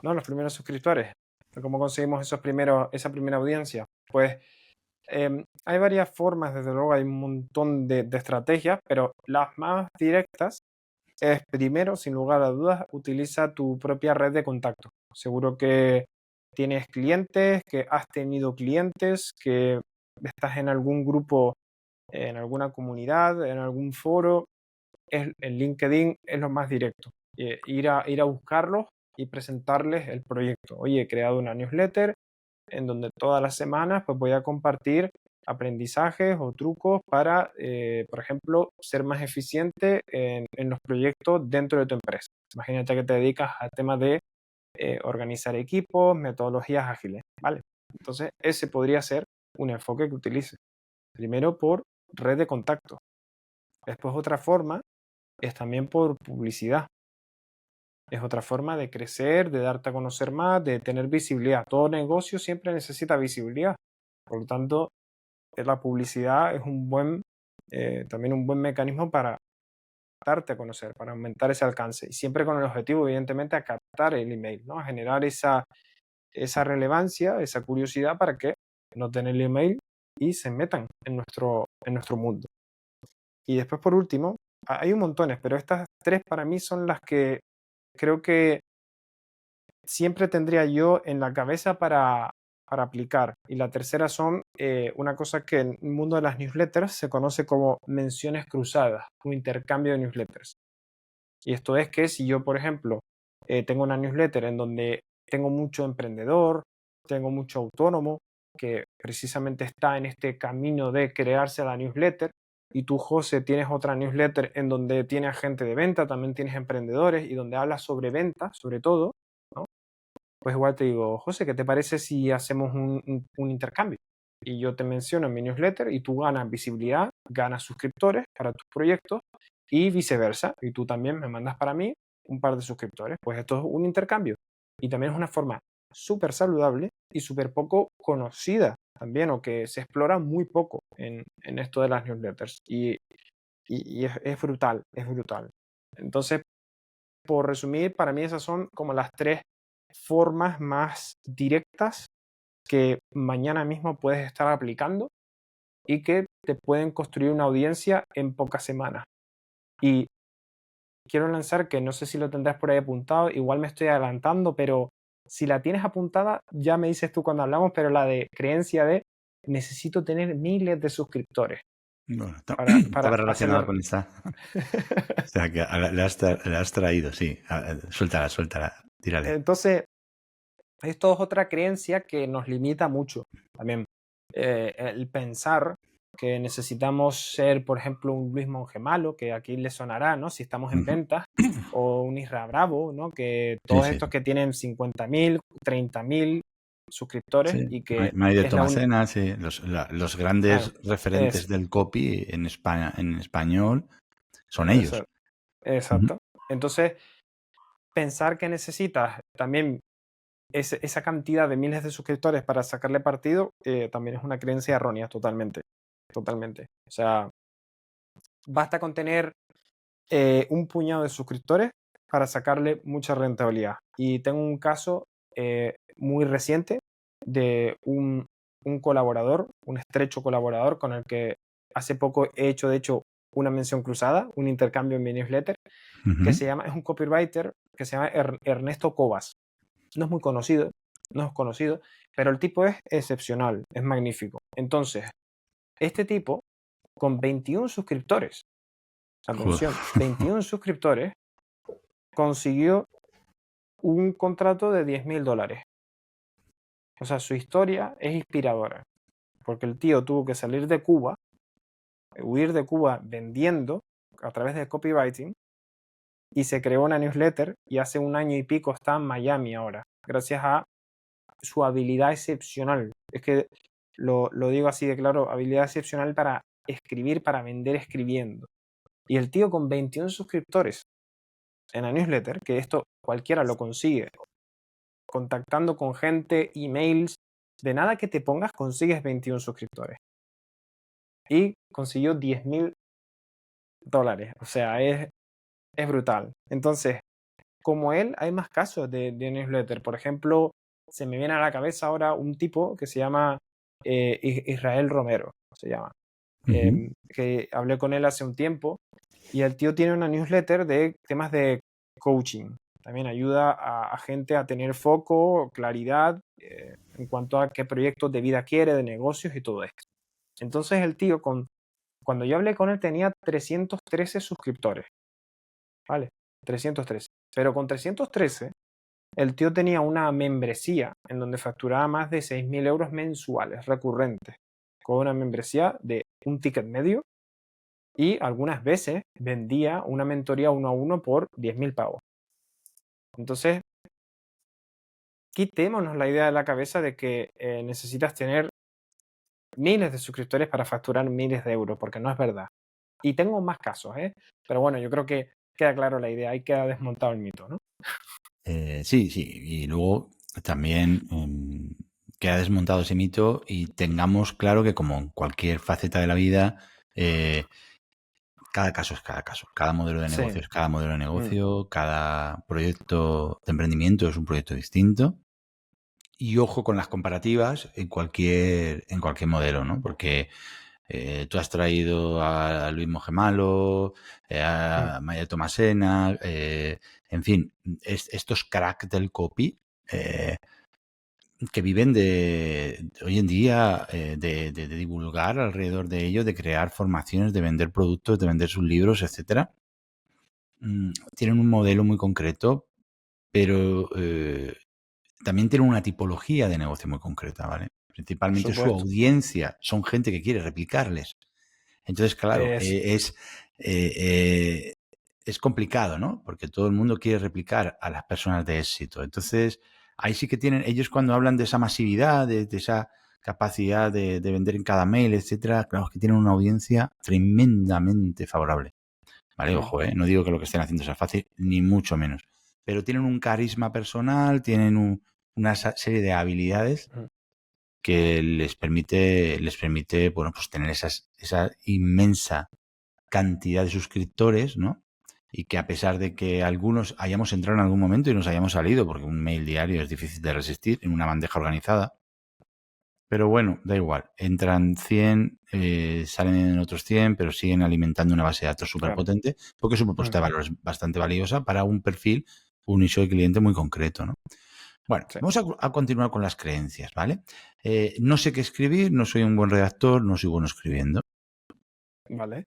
[SPEAKER 1] ¿no? Los primeros suscriptores. ¿Cómo conseguimos esa primera audiencia? Pues hay varias formas, desde luego hay un montón de estrategias, pero las más directas es primero, sin lugar a dudas, utiliza tu propia red de contactos. Seguro que tienes clientes, que has tenido clientes, que estás en algún grupo, en alguna comunidad, en algún foro. El LinkedIn es lo más directo. Ir a buscarlos y presentarles el proyecto. Oye, he creado una newsletter en donde todas las semanas pues voy a compartir aprendizajes o trucos para, por ejemplo, ser más eficiente en los proyectos dentro de tu empresa. Imagínate que te dedicas a temas de organizar equipos, metodologías ágiles, ¿vale? Entonces, ese podría ser un enfoque que utilices. Primero por red de contacto. Después otra forma es también por publicidad. Es otra forma de crecer, de darte a conocer más, de tener visibilidad. Todo negocio siempre necesita visibilidad. Por lo tanto, la publicidad es también un buen mecanismo para darte a conocer, para aumentar ese alcance. Y siempre con el objetivo, evidentemente, a captar el email, ¿no? A generar esa relevancia, esa curiosidad para que no tengan el email y se metan en nuestro mundo. Y después, por último, hay un montones, pero estas tres para mí son las que creo que siempre tendría yo en la cabeza para aplicar. Y la tercera son una cosa que en el mundo de las newsletters se conoce como menciones cruzadas o intercambio de newsletters. Y esto es que si yo, por ejemplo, tengo una newsletter en donde tengo mucho emprendedor, tengo mucho autónomo, que precisamente está en este camino de crearse la newsletter, y tú, José, tienes otra newsletter en donde tienes gente de venta, también tienes emprendedores y donde hablas sobre venta, sobre todo, ¿no? Pues igual te digo, José, ¿qué te parece si hacemos un intercambio? Y yo te menciono en mi newsletter y tú ganas visibilidad, ganas suscriptores para tus proyectos y viceversa. Y tú también me mandas para mí un par de suscriptores. Pues esto es un intercambio. Y también es una forma súper saludable y súper poco conocida también, o que se explora muy poco en esto de las newsletters. Y es brutal, es brutal. Entonces, por resumir, para mí esas son como las tres formas más directas que mañana mismo puedes estar aplicando y que te pueden construir una audiencia en pocas semanas. Y quiero lanzar, que no sé si lo tendrás por ahí apuntado, igual me estoy adelantando, pero si la tienes apuntada, ya me dices tú cuando hablamos, pero la de creencia de necesito tener miles de suscriptores
[SPEAKER 2] Bueno,
[SPEAKER 1] para
[SPEAKER 2] estaba relacionado
[SPEAKER 1] acelerar.
[SPEAKER 2] con esta. O sea, que le has traído, sí. Suéltala, tírale.
[SPEAKER 1] Entonces, esto es otra creencia que nos limita mucho también. El pensar que necesitamos ser, por ejemplo, un Luis Mongemalo, que aquí le sonará, ¿no? Si estamos en ventas, o un Isra Bravo, ¿no? Que
[SPEAKER 2] Sí,
[SPEAKER 1] todos
[SPEAKER 2] sí.
[SPEAKER 1] estos que tienen 50.000, 30.000 suscriptores
[SPEAKER 2] Sí,
[SPEAKER 1] y que
[SPEAKER 2] May de
[SPEAKER 1] es la única...
[SPEAKER 2] Tomasena, sí, los
[SPEAKER 1] Claro,
[SPEAKER 2] grandes referentes
[SPEAKER 1] es,
[SPEAKER 2] del copy en España, en español, son ellos.
[SPEAKER 1] es- exacto. Entonces, pensar que necesitas también esa cantidad de miles de suscriptores para sacarle partido, también es una creencia errónea totalmente. Totalmente. O sea, basta con tener un puñado de suscriptores para sacarle mucha rentabilidad. Y tengo un caso muy reciente de un colaborador, un estrecho colaborador con el que hace poco he hecho, de hecho, una mención cruzada, un intercambio en mi newsletter, que
[SPEAKER 2] Ujú.
[SPEAKER 1] es un copywriter que se llama Ernesto Cobas. No es muy conocido, no es conocido, pero el tipo es excepcional, es magnífico. Entonces, este tipo, con 21 suscriptores,
[SPEAKER 2] Joder.
[SPEAKER 1] atención, 21 suscriptores, consiguió un contrato de $10.000. O sea, su historia es inspiradora, porque el tío tuvo que salir de Cuba, huir de Cuba vendiendo a través de copywriting, y se creó una newsletter y hace un año y pico está en Miami ahora, gracias a su habilidad excepcional. Es que lo digo así de claro, habilidad excepcional para escribir, para vender escribiendo. Y el tío con 21 suscriptores en la newsletter, que esto cualquiera lo consigue, contactando con gente, emails, de nada que te pongas consigues 21 suscriptores. Y consiguió $10.000. O sea, es brutal. Entonces, como él, hay más casos de newsletter. Por ejemplo, se me viene a la cabeza ahora un tipo que se llama Israel Romero, se llama.
[SPEAKER 2] Ujú.
[SPEAKER 1] Que hablé con él hace un tiempo y el tío tiene una newsletter de temas de coaching. También ayuda a gente a tener foco, claridad en cuanto a qué proyectos de vida quiere, de negocios y todo esto. Entonces el tío, cuando yo hablé con él, tenía 313 suscriptores. ¿Vale? 313. Pero con 313, el tío tenía una membresía en donde facturaba más de 6.000 euros mensuales recurrentes, con una membresía de un ticket medio y algunas veces vendía una mentoría 1 a 1 por 10.000 pavos. Entonces, quitémonos la idea de la cabeza de que necesitas tener miles de suscriptores para facturar miles de euros, porque no es verdad. Y tengo más casos, ¿eh? Pero bueno, yo creo que queda claro la idea, hay que desmontar el mito, ¿no?
[SPEAKER 2] Sí, sí. Y luego también queda desmontado ese mito y tengamos claro que como en cualquier faceta de la vida, cada caso es cada caso. Cada modelo de
[SPEAKER 1] Sí.
[SPEAKER 2] negocio es cada modelo de negocio, cada proyecto de emprendimiento es un proyecto distinto. Y ojo con las comparativas en cualquier modelo, ¿no? Porque tú has traído a Luis Mogemalo, a Maya Tomasena, en fin, estos cracks del copy que viven hoy en día de divulgar alrededor de ello, de crear formaciones, de vender productos, de vender sus libros, etcétera. Tienen un modelo muy concreto, pero también tienen una tipología de negocio muy concreta, ¿vale? Principalmente su audiencia son gente que quiere replicarles. Entonces, claro, es complicado, ¿no? Porque todo el mundo quiere replicar a las personas de éxito. Entonces, ahí sí que tienen, ellos cuando hablan de esa masividad, de esa capacidad de vender en cada mail, etcétera, claro, es que tienen una audiencia tremendamente favorable. Vale, ojo, no digo que lo que estén haciendo sea fácil, ni mucho menos. Pero tienen un carisma personal, tienen una serie de habilidades que les permite, bueno, pues tener esa inmensa cantidad de suscriptores, ¿no? Y que a pesar de que algunos hayamos entrado en algún momento y nos hayamos salido, porque un mail diario es difícil de resistir en una bandeja organizada, pero bueno, da igual. Entran 100, salen en otros 100, pero siguen alimentando una base de datos súper potente, porque su propuesta de valor es bastante valiosa para un perfil, un nicho de cliente muy concreto, ¿no? Bueno, vamos a continuar con las creencias, ¿vale? No sé qué escribir, no soy un buen redactor, no soy bueno escribiendo.
[SPEAKER 1] Vale.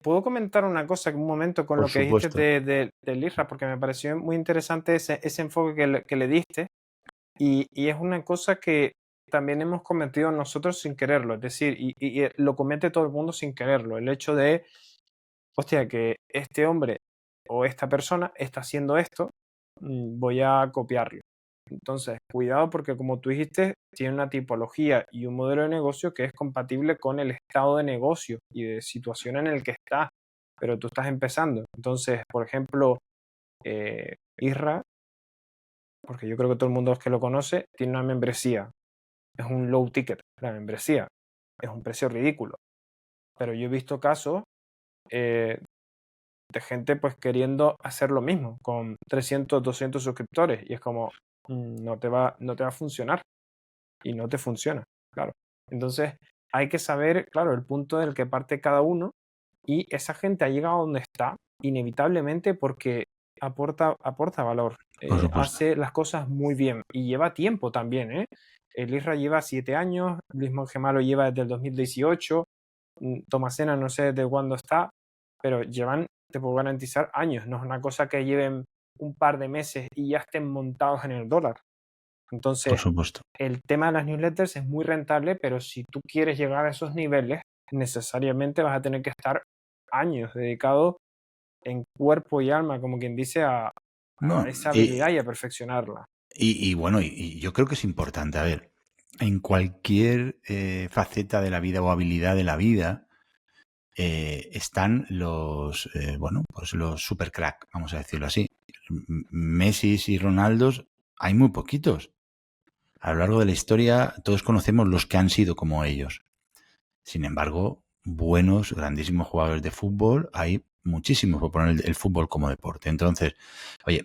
[SPEAKER 1] ¿Puedo comentar una cosa en un momento con
[SPEAKER 2] Por
[SPEAKER 1] lo que dijiste
[SPEAKER 2] supuesto.
[SPEAKER 1] del IRRA? Porque me pareció muy interesante ese enfoque que le diste. Y es una cosa que también hemos cometido nosotros sin quererlo. Es decir, y lo comete todo el mundo sin quererlo. El hecho de, hostia, que este hombre o esta persona está haciendo esto, voy a copiarlo. Entonces, cuidado porque como tú dijiste, tiene una tipología y un modelo de negocio que es compatible con el estado de negocio y de situación en el que estás, pero tú estás empezando. Entonces, por ejemplo, Isra, porque yo creo que todo el mundo que lo conoce, tiene una membresía. Es un low ticket, la membresía. Es un precio ridículo. Pero yo he visto casos de gente pues queriendo hacer lo mismo con 300, 200 suscriptores y es como, no te va a funcionar y no te funciona, claro. Entonces hay que saber, claro, el punto del que parte cada uno y esa gente ha llegado a donde está inevitablemente porque aporta valor,
[SPEAKER 2] Por supuesto.
[SPEAKER 1] hace las cosas muy bien y lleva tiempo también, ¿eh? El Isra lleva 7 años, Luis Mongemalo lleva desde el 2018, Tomasena no sé desde cuándo está, pero llevan, te puedo garantizar, años, no es una cosa que lleven un par de meses y ya estén montados en el dólar. Entonces,
[SPEAKER 2] Por supuesto.
[SPEAKER 1] el tema de las newsletters es muy rentable, pero si tú quieres llegar a esos niveles, necesariamente vas a tener que estar años dedicados en cuerpo y alma, como quien dice, a
[SPEAKER 2] No,
[SPEAKER 1] esa habilidad y a perfeccionarla.
[SPEAKER 2] y bueno, y yo creo que es importante, a ver, en cualquier faceta de la vida o habilidad de la vida están bueno, pues los super crack, vamos a decirlo así. Messi y Ronaldos hay muy poquitos. A lo largo de la historia todos conocemos los que han sido como ellos. Sin embargo, buenos, grandísimos jugadores de fútbol hay muchísimos por poner el fútbol como deporte. Entonces, oye,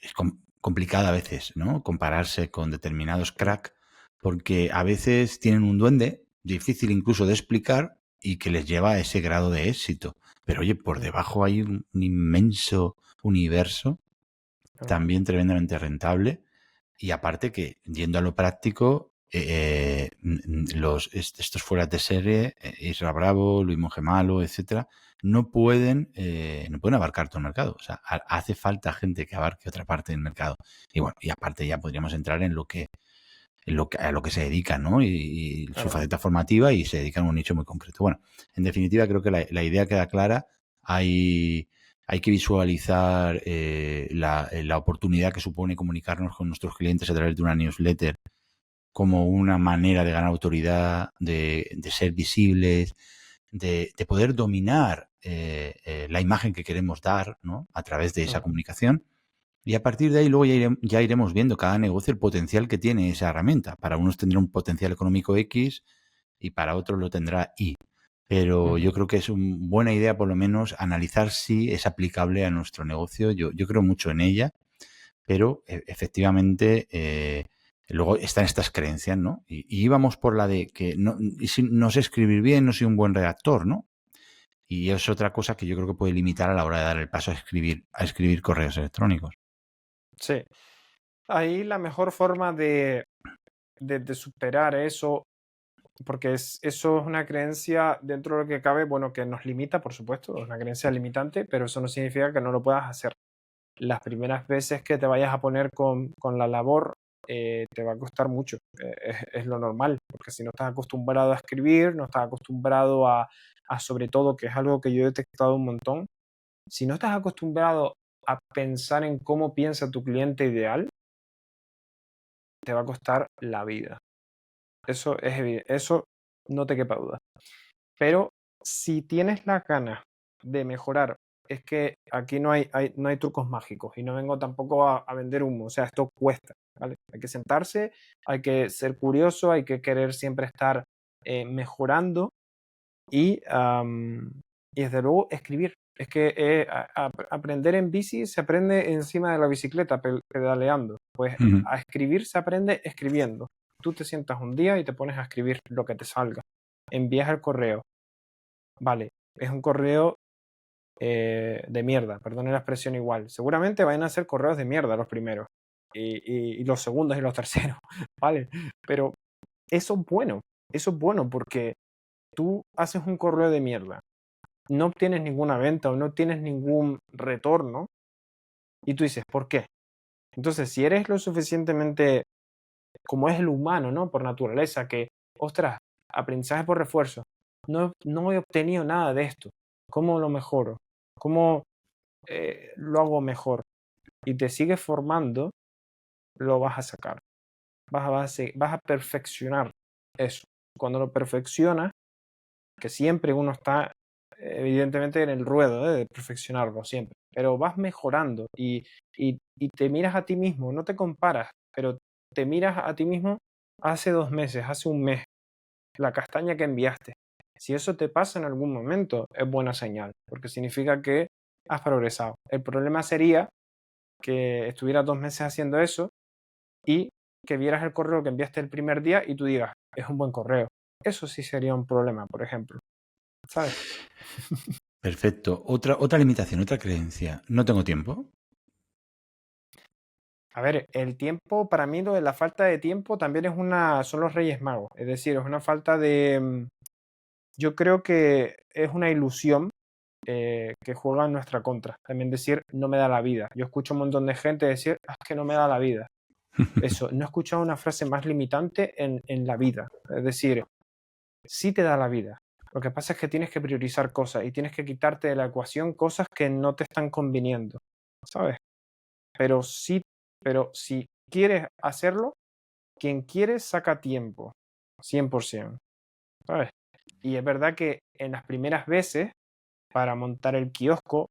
[SPEAKER 2] es complicado a veces, ¿no? Compararse con determinados crack porque a veces tienen un duende difícil incluso de explicar y que les lleva a ese grado de éxito. Pero oye, por debajo hay un inmenso universo también tremendamente rentable y aparte que, yendo a lo práctico, estos fuera de serie, Isra Bravo, Luis Mongemalo, etcétera, no pueden abarcar todo el mercado. O sea, hace falta gente que abarque otra parte del mercado. Y bueno, y aparte ya podríamos entrar en lo que a lo que se dedican, ¿no? Y su
[SPEAKER 1] Claro.
[SPEAKER 2] faceta formativa, y se dedican a un nicho muy concreto. Bueno, en definitiva, creo que la idea queda clara. Hay que visualizar la oportunidad que supone comunicarnos con nuestros clientes a través de una newsletter como una manera de ganar autoridad, de ser visibles, de poder dominar la imagen que queremos dar, ¿no? A través de esa comunicación. Y a partir de ahí luego ya iremos viendo cada negocio el potencial que tiene esa herramienta. Para unos tendrá un potencial económico X y para otros lo tendrá Y. Pero yo creo que es una buena idea, por lo menos, analizar si es aplicable a nuestro negocio. Yo creo mucho en ella, pero efectivamente luego están estas creencias, ¿no? Y íbamos por la de que no sé escribir bien, no soy un buen redactor, ¿no? Y es otra cosa que yo creo que puede limitar a la hora de dar el paso a escribir correos electrónicos.
[SPEAKER 1] Sí. Ahí la mejor forma de superar eso, porque eso es una creencia dentro de lo que cabe, bueno, que nos limita, por supuesto, es una creencia limitante, pero eso no significa que no lo puedas hacer. Las primeras veces que te vayas a poner con la labor, te va a costar mucho, es lo normal, porque si no estás acostumbrado a escribir, no estás acostumbrado sobre todo, que es algo que yo he detectado un montón, si no estás acostumbrado a pensar en cómo piensa tu cliente ideal, te va a costar la vida. Eso es evidente, eso no te quepa duda. Pero si tienes la gana de mejorar, es que aquí no hay trucos mágicos y no vengo tampoco a vender humo, o sea, esto cuesta, ¿vale? Hay que sentarse, hay que ser curioso, hay que querer siempre estar mejorando y desde luego escribir. Es que aprender en bici se aprende encima de la bicicleta, pedaleando. Pues a escribir se aprende escribiendo. Tú te sientas un día y te pones a escribir lo que te salga. Envías el correo. Vale, es un correo de mierda, perdone la expresión igual. Seguramente vayan a ser correos de mierda los primeros. Y los segundos y los terceros, ¿vale? Pero eso es bueno porque tú haces un correo de mierda, no obtienes ninguna venta o no obtienes ningún retorno y tú dices, ¿por qué? Entonces, si eres lo suficientemente, como es el humano, ¿no? Por naturaleza, que, ostras, aprendizaje por refuerzo, no he obtenido nada de esto, ¿cómo lo mejoro? ¿Cómo lo hago mejor? Y te sigues formando, lo vas a sacar, vas a perfeccionar eso. Cuando lo perfeccionas, que siempre uno está evidentemente en el ruedo de perfeccionarlo siempre, pero vas mejorando y te miras a ti mismo, no te comparas, pero te miras a ti mismo hace 2 meses, hace un mes, la castaña que enviaste. Si eso te pasa en algún momento, es buena señal, porque significa que has progresado. El problema sería que estuvieras 2 meses haciendo eso y que vieras el correo que enviaste el primer día y tú digas, es un buen correo. Eso sí sería un problema, por ejemplo. ¿Sabes?
[SPEAKER 2] Perfecto. Otra limitación, otra creencia. No tengo tiempo.
[SPEAKER 1] A ver, el tiempo, para mí lo de la falta de tiempo también son los Reyes Magos. Es decir, es una falta de... Yo creo que es una ilusión que juega en nuestra contra. También decir, no me da la vida. Yo escucho un montón de gente decir, es que no me da la vida. Eso, no he escuchado una frase más limitante en la vida. Es decir, sí te da la vida. Lo que pasa es que tienes que priorizar cosas y tienes que quitarte de la ecuación cosas que no te están conviniendo, ¿sabes? Pero si quieres hacerlo, quien quiere saca tiempo, 100%, ¿sabes? Y es verdad que en las primeras veces, para montar el kiosco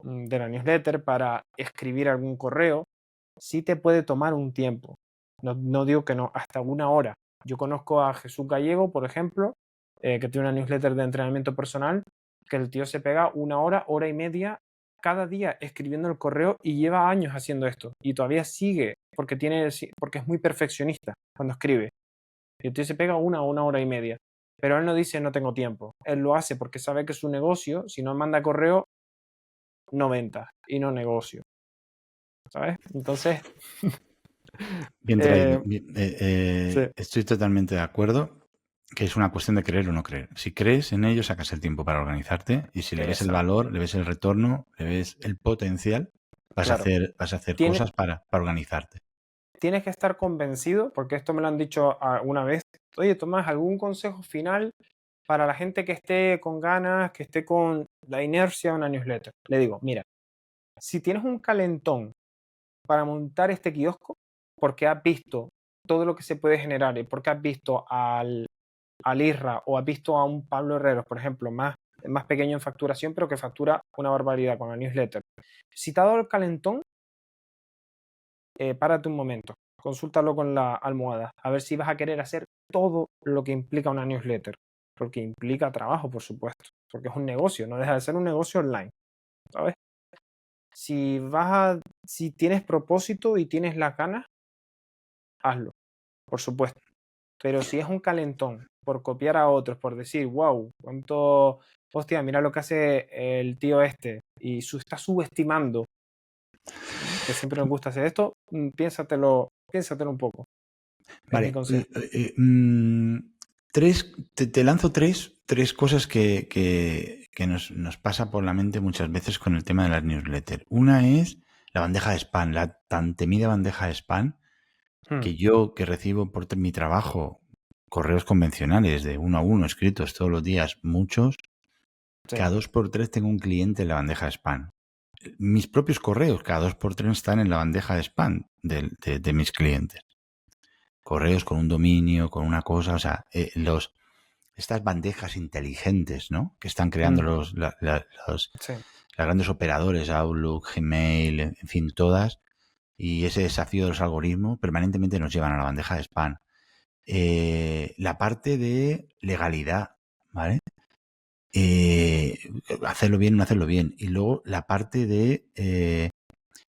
[SPEAKER 1] de la newsletter, para escribir algún correo, sí te puede tomar un tiempo. No digo que no, hasta 1 hora. Yo conozco a Jesús Gallego, por ejemplo, que tiene una newsletter de entrenamiento personal, que el tío se pega 1 hora, hora y media cada día escribiendo el correo y lleva años haciendo esto. Y todavía sigue, porque es muy perfeccionista cuando escribe. Y el tío se pega 1 hora y media. Pero él no dice no tengo tiempo. Él lo hace porque sabe que su negocio, si no manda correo, no venta y no negocio. ¿Sabes? Entonces,
[SPEAKER 2] Bien traído.
[SPEAKER 1] sí,
[SPEAKER 2] Estoy totalmente de acuerdo que es una cuestión de creer o no creer. Si crees en ello, sacas el tiempo para organizarte, y si le ves el
[SPEAKER 1] exacto.
[SPEAKER 2] valor, le ves el retorno, le ves el potencial, vas a
[SPEAKER 1] Claro.
[SPEAKER 2] hacer
[SPEAKER 1] Tiene,
[SPEAKER 2] cosas para organizarte.
[SPEAKER 1] tienes que estar convencido, porque esto me lo han dicho alguna vez. Oye, Tomás, ¿algún consejo final para la gente que esté con ganas, que esté con la inercia de una newsletter? Le digo, mira, si tienes un calentón para montar este kiosco, porque has visto todo lo que se puede generar y porque has visto al IRRA o has visto a un Pablo Herreros, por ejemplo, más pequeño en facturación, pero que factura una barbaridad con la newsletter. Si te ha dado el calentón, párate un momento, consúltalo con la almohada, a ver si vas a querer hacer todo lo que implica una newsletter, porque implica trabajo, por supuesto, porque es un negocio, no deja de ser un negocio online, ¿sabes? Si tienes propósito y tienes las ganas, hazlo, por supuesto. Pero si es un calentón por copiar a otros, por decir, wow, cuánto, hostia, mira lo que hace el tío este, y está subestimando, que siempre nos gusta hacer esto, piénsatelo un poco. Es mi
[SPEAKER 2] Vale.
[SPEAKER 1] consejo.
[SPEAKER 2] Te lanzo tres cosas que nos pasa por la mente muchas veces con el tema de las newsletters. Una es la bandeja de spam, la tan temida bandeja de spam, que yo, que recibo por mi trabajo correos convencionales de 1 a 1 escritos todos los días, muchos,
[SPEAKER 1] Sí.
[SPEAKER 2] cada 2x3 tengo un cliente en la bandeja de spam. Mis propios correos cada 2x3 están en la bandeja de spam de mis clientes. Correos con un dominio, con una cosa, o sea, estas bandejas inteligentes, ¿no? Que están creando los
[SPEAKER 1] Sí.
[SPEAKER 2] grandes operadores, Outlook, Gmail, en fin, todas. Y ese desafío de los algoritmos permanentemente nos llevan a la bandeja de spam. La parte de legalidad, ¿vale? Hacerlo bien, no hacerlo bien. Y luego la parte de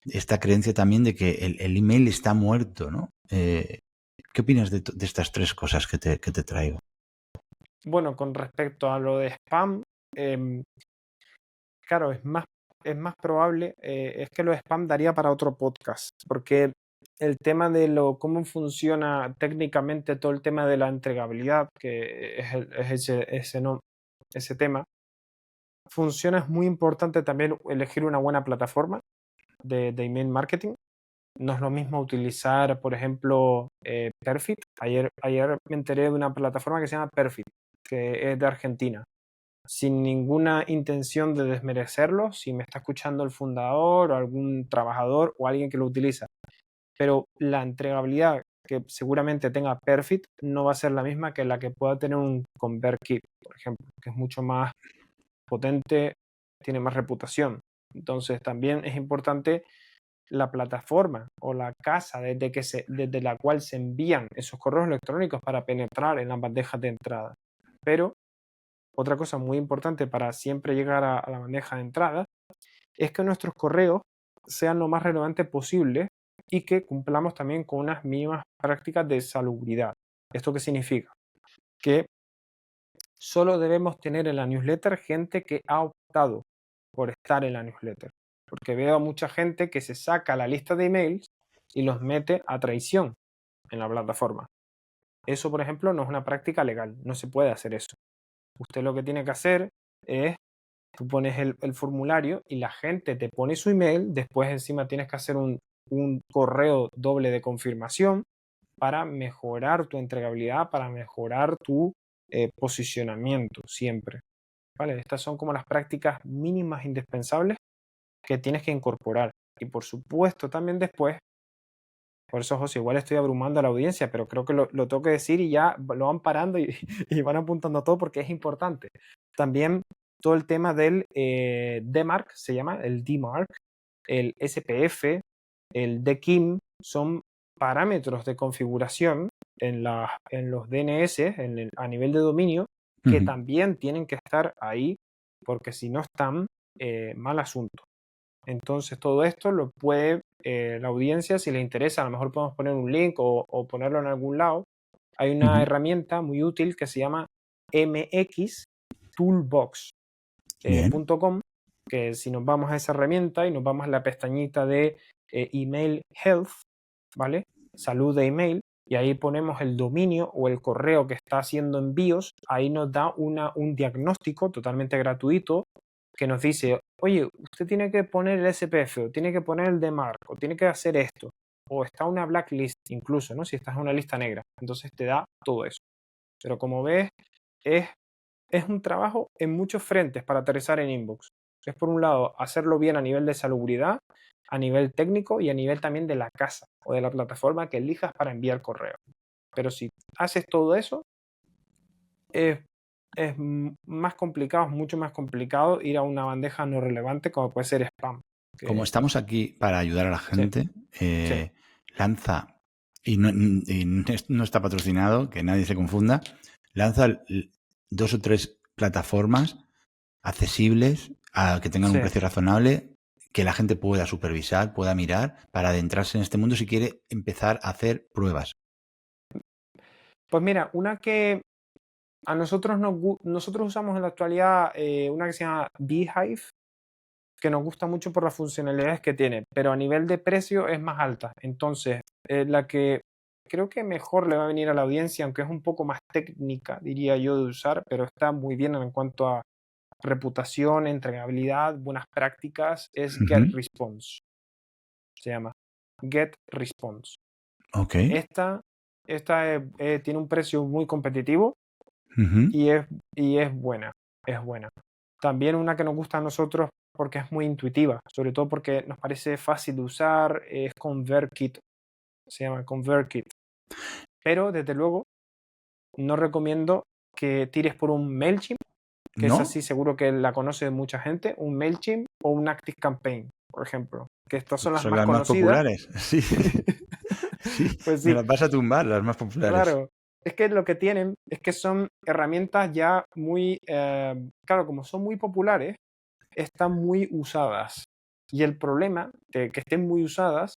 [SPEAKER 2] esta creencia también de que el email está muerto, ¿no? ¿Qué opinas de estas tres cosas que te traigo?
[SPEAKER 1] Bueno, con respecto a lo de spam, claro, es más probable, es que lo de spam daría para otro podcast, porque el tema de cómo funciona técnicamente todo el tema de la entregabilidad, que es ese tema, funciona, es muy importante también elegir una buena plataforma de email marketing. No es lo mismo utilizar, por ejemplo, Perfit. Ayer me enteré de una plataforma que se llama Perfit, que es de Argentina. Sin ninguna intención de desmerecerlo, si me está escuchando el fundador o algún trabajador o alguien que lo utiliza. Pero la entregabilidad que seguramente tenga Perfit no va a ser la misma que la que pueda tener un ConvertKit, por ejemplo, que es mucho más potente, tiene más reputación. Entonces también es importante la plataforma o la casa desde la cual se envían esos correos electrónicos para penetrar en las bandejas de entrada. Pero otra cosa muy importante para siempre llegar a la bandeja de entrada es que nuestros correos sean lo más relevantes posible y que cumplamos también con unas mínimas prácticas de salubridad. ¿Esto qué significa? Que solo debemos tener en la newsletter gente que ha optado por estar en la newsletter. Porque veo a mucha gente que se saca la lista de emails y los mete a traición en la plataforma. Eso, por ejemplo, no es una práctica legal. No se puede hacer eso. Usted lo que tiene que hacer es, tú pones el formulario y la gente te pone su email, después encima tienes que hacer un correo doble de confirmación para mejorar tu entregabilidad, para mejorar tu posicionamiento siempre. ¿Vale? Estas son como las prácticas mínimas indispensables que tienes que incorporar. Y por supuesto también después, por eso José, igual estoy abrumando a la audiencia, pero creo que lo tengo que decir y ya lo van parando y van apuntando todo porque es importante. También todo el tema del DMARC, se llama el DMARC, el SPF, el DKIM, son parámetros de configuración en los DNS, a nivel de dominio, que también tienen que estar ahí, porque si no están, mal asunto. Entonces todo esto lo puede la audiencia, si le interesa, a lo mejor podemos poner un link o ponerlo en algún lado. Hay una herramienta muy útil que se llama mxtoolbox.com, que si nos vamos a esa herramienta y nos vamos a la pestañita de email health, ¿vale? Salud de email, y ahí ponemos el dominio o el correo que está haciendo envíos, ahí nos da un diagnóstico totalmente gratuito que nos dice, oye, usted tiene que poner el SPF, o tiene que poner el DMARC, o tiene que hacer esto. o está una blacklist incluso, ¿no? Si estás en una lista negra. Entonces te da todo eso. Pero como ves, es, es un trabajo en muchos frentes para aterrizar en Inbox. Es por un lado hacerlo bien a nivel de salubridad, a nivel técnico y a nivel también de la casa o de la plataforma que elijas para enviar correo. Pero si haces todo eso, es, es más complicado, es mucho más complicado ir a una bandeja no relevante como puede ser spam.
[SPEAKER 2] Como estamos aquí para ayudar a la
[SPEAKER 1] Sí,
[SPEAKER 2] gente,
[SPEAKER 1] sí.
[SPEAKER 2] lanza, y no está patrocinado, que nadie se confunda, lanza 2 o 3 plataformas accesibles, que tengan un
[SPEAKER 1] Sí.
[SPEAKER 2] precio razonable, que la gente pueda supervisar, pueda mirar, para adentrarse en este mundo si quiere empezar a hacer pruebas.
[SPEAKER 1] Pues mira, una que a nosotros nosotros usamos en la actualidad una que se llama Beehive, que nos gusta mucho por las funcionalidades que tiene, pero a nivel de precio es más alta. Entonces, la que creo que mejor le va a venir a la audiencia, aunque es un poco más técnica, diría yo, de usar, pero está muy bien en cuanto a reputación, entregabilidad, buenas prácticas, es GetResponse. Se llama GetResponse.
[SPEAKER 2] Ok.
[SPEAKER 1] Esta tiene un precio muy competitivo
[SPEAKER 2] Ujú.
[SPEAKER 1] y es buena, es buena. También una que nos gusta a nosotros porque es muy intuitiva, sobre todo porque nos parece fácil de usar, es ConvertKit, se llama ConvertKit. Pero desde luego no recomiendo que tires por un MailChimp, que es
[SPEAKER 2] ¿No?
[SPEAKER 1] así, seguro que la conoce mucha gente, un MailChimp o un ActiveCampaign, por ejemplo, que estas son las
[SPEAKER 2] Son
[SPEAKER 1] más
[SPEAKER 2] las más
[SPEAKER 1] conocidas.
[SPEAKER 2] populares. Sí. Sí,
[SPEAKER 1] Pues
[SPEAKER 2] me
[SPEAKER 1] sí,
[SPEAKER 2] las vas a tumbar, las más populares.
[SPEAKER 1] claro, es que lo que tienen es que son herramientas ya muy, claro, como son muy populares, están muy usadas. Y el problema de que estén muy usadas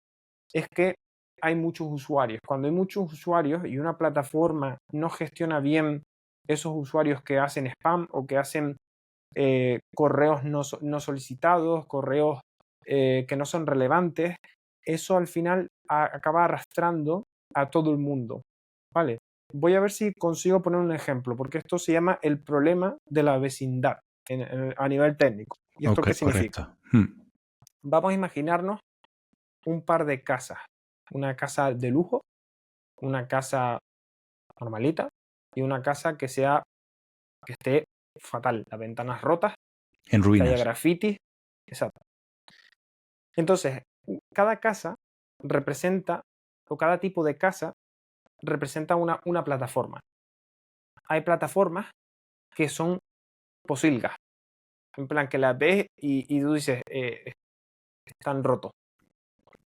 [SPEAKER 1] es que hay muchos usuarios. Cuando hay muchos usuarios y una plataforma no gestiona bien esos usuarios que hacen spam o que hacen correos no solicitados, correos que no son relevantes, eso al final acaba arrastrando a todo el mundo. ¿Vale? Voy a ver si consigo poner un ejemplo, porque esto se llama el problema de la vecindad a nivel técnico. ¿Y esto
[SPEAKER 2] Ok,
[SPEAKER 1] qué significa?
[SPEAKER 2] correcto.
[SPEAKER 1] Vamos a imaginarnos un par de casas. Una casa de lujo, una casa normalita y una casa que esté fatal. Las ventanas rotas,
[SPEAKER 2] En
[SPEAKER 1] que haya
[SPEAKER 2] ruinas.
[SPEAKER 1] grafitis. Exacto. Entonces, cada casa representa, o cada tipo de casa representa una plataforma. Hay plataformas que son posilgas, en plan que las ves y tú dices, están rotos.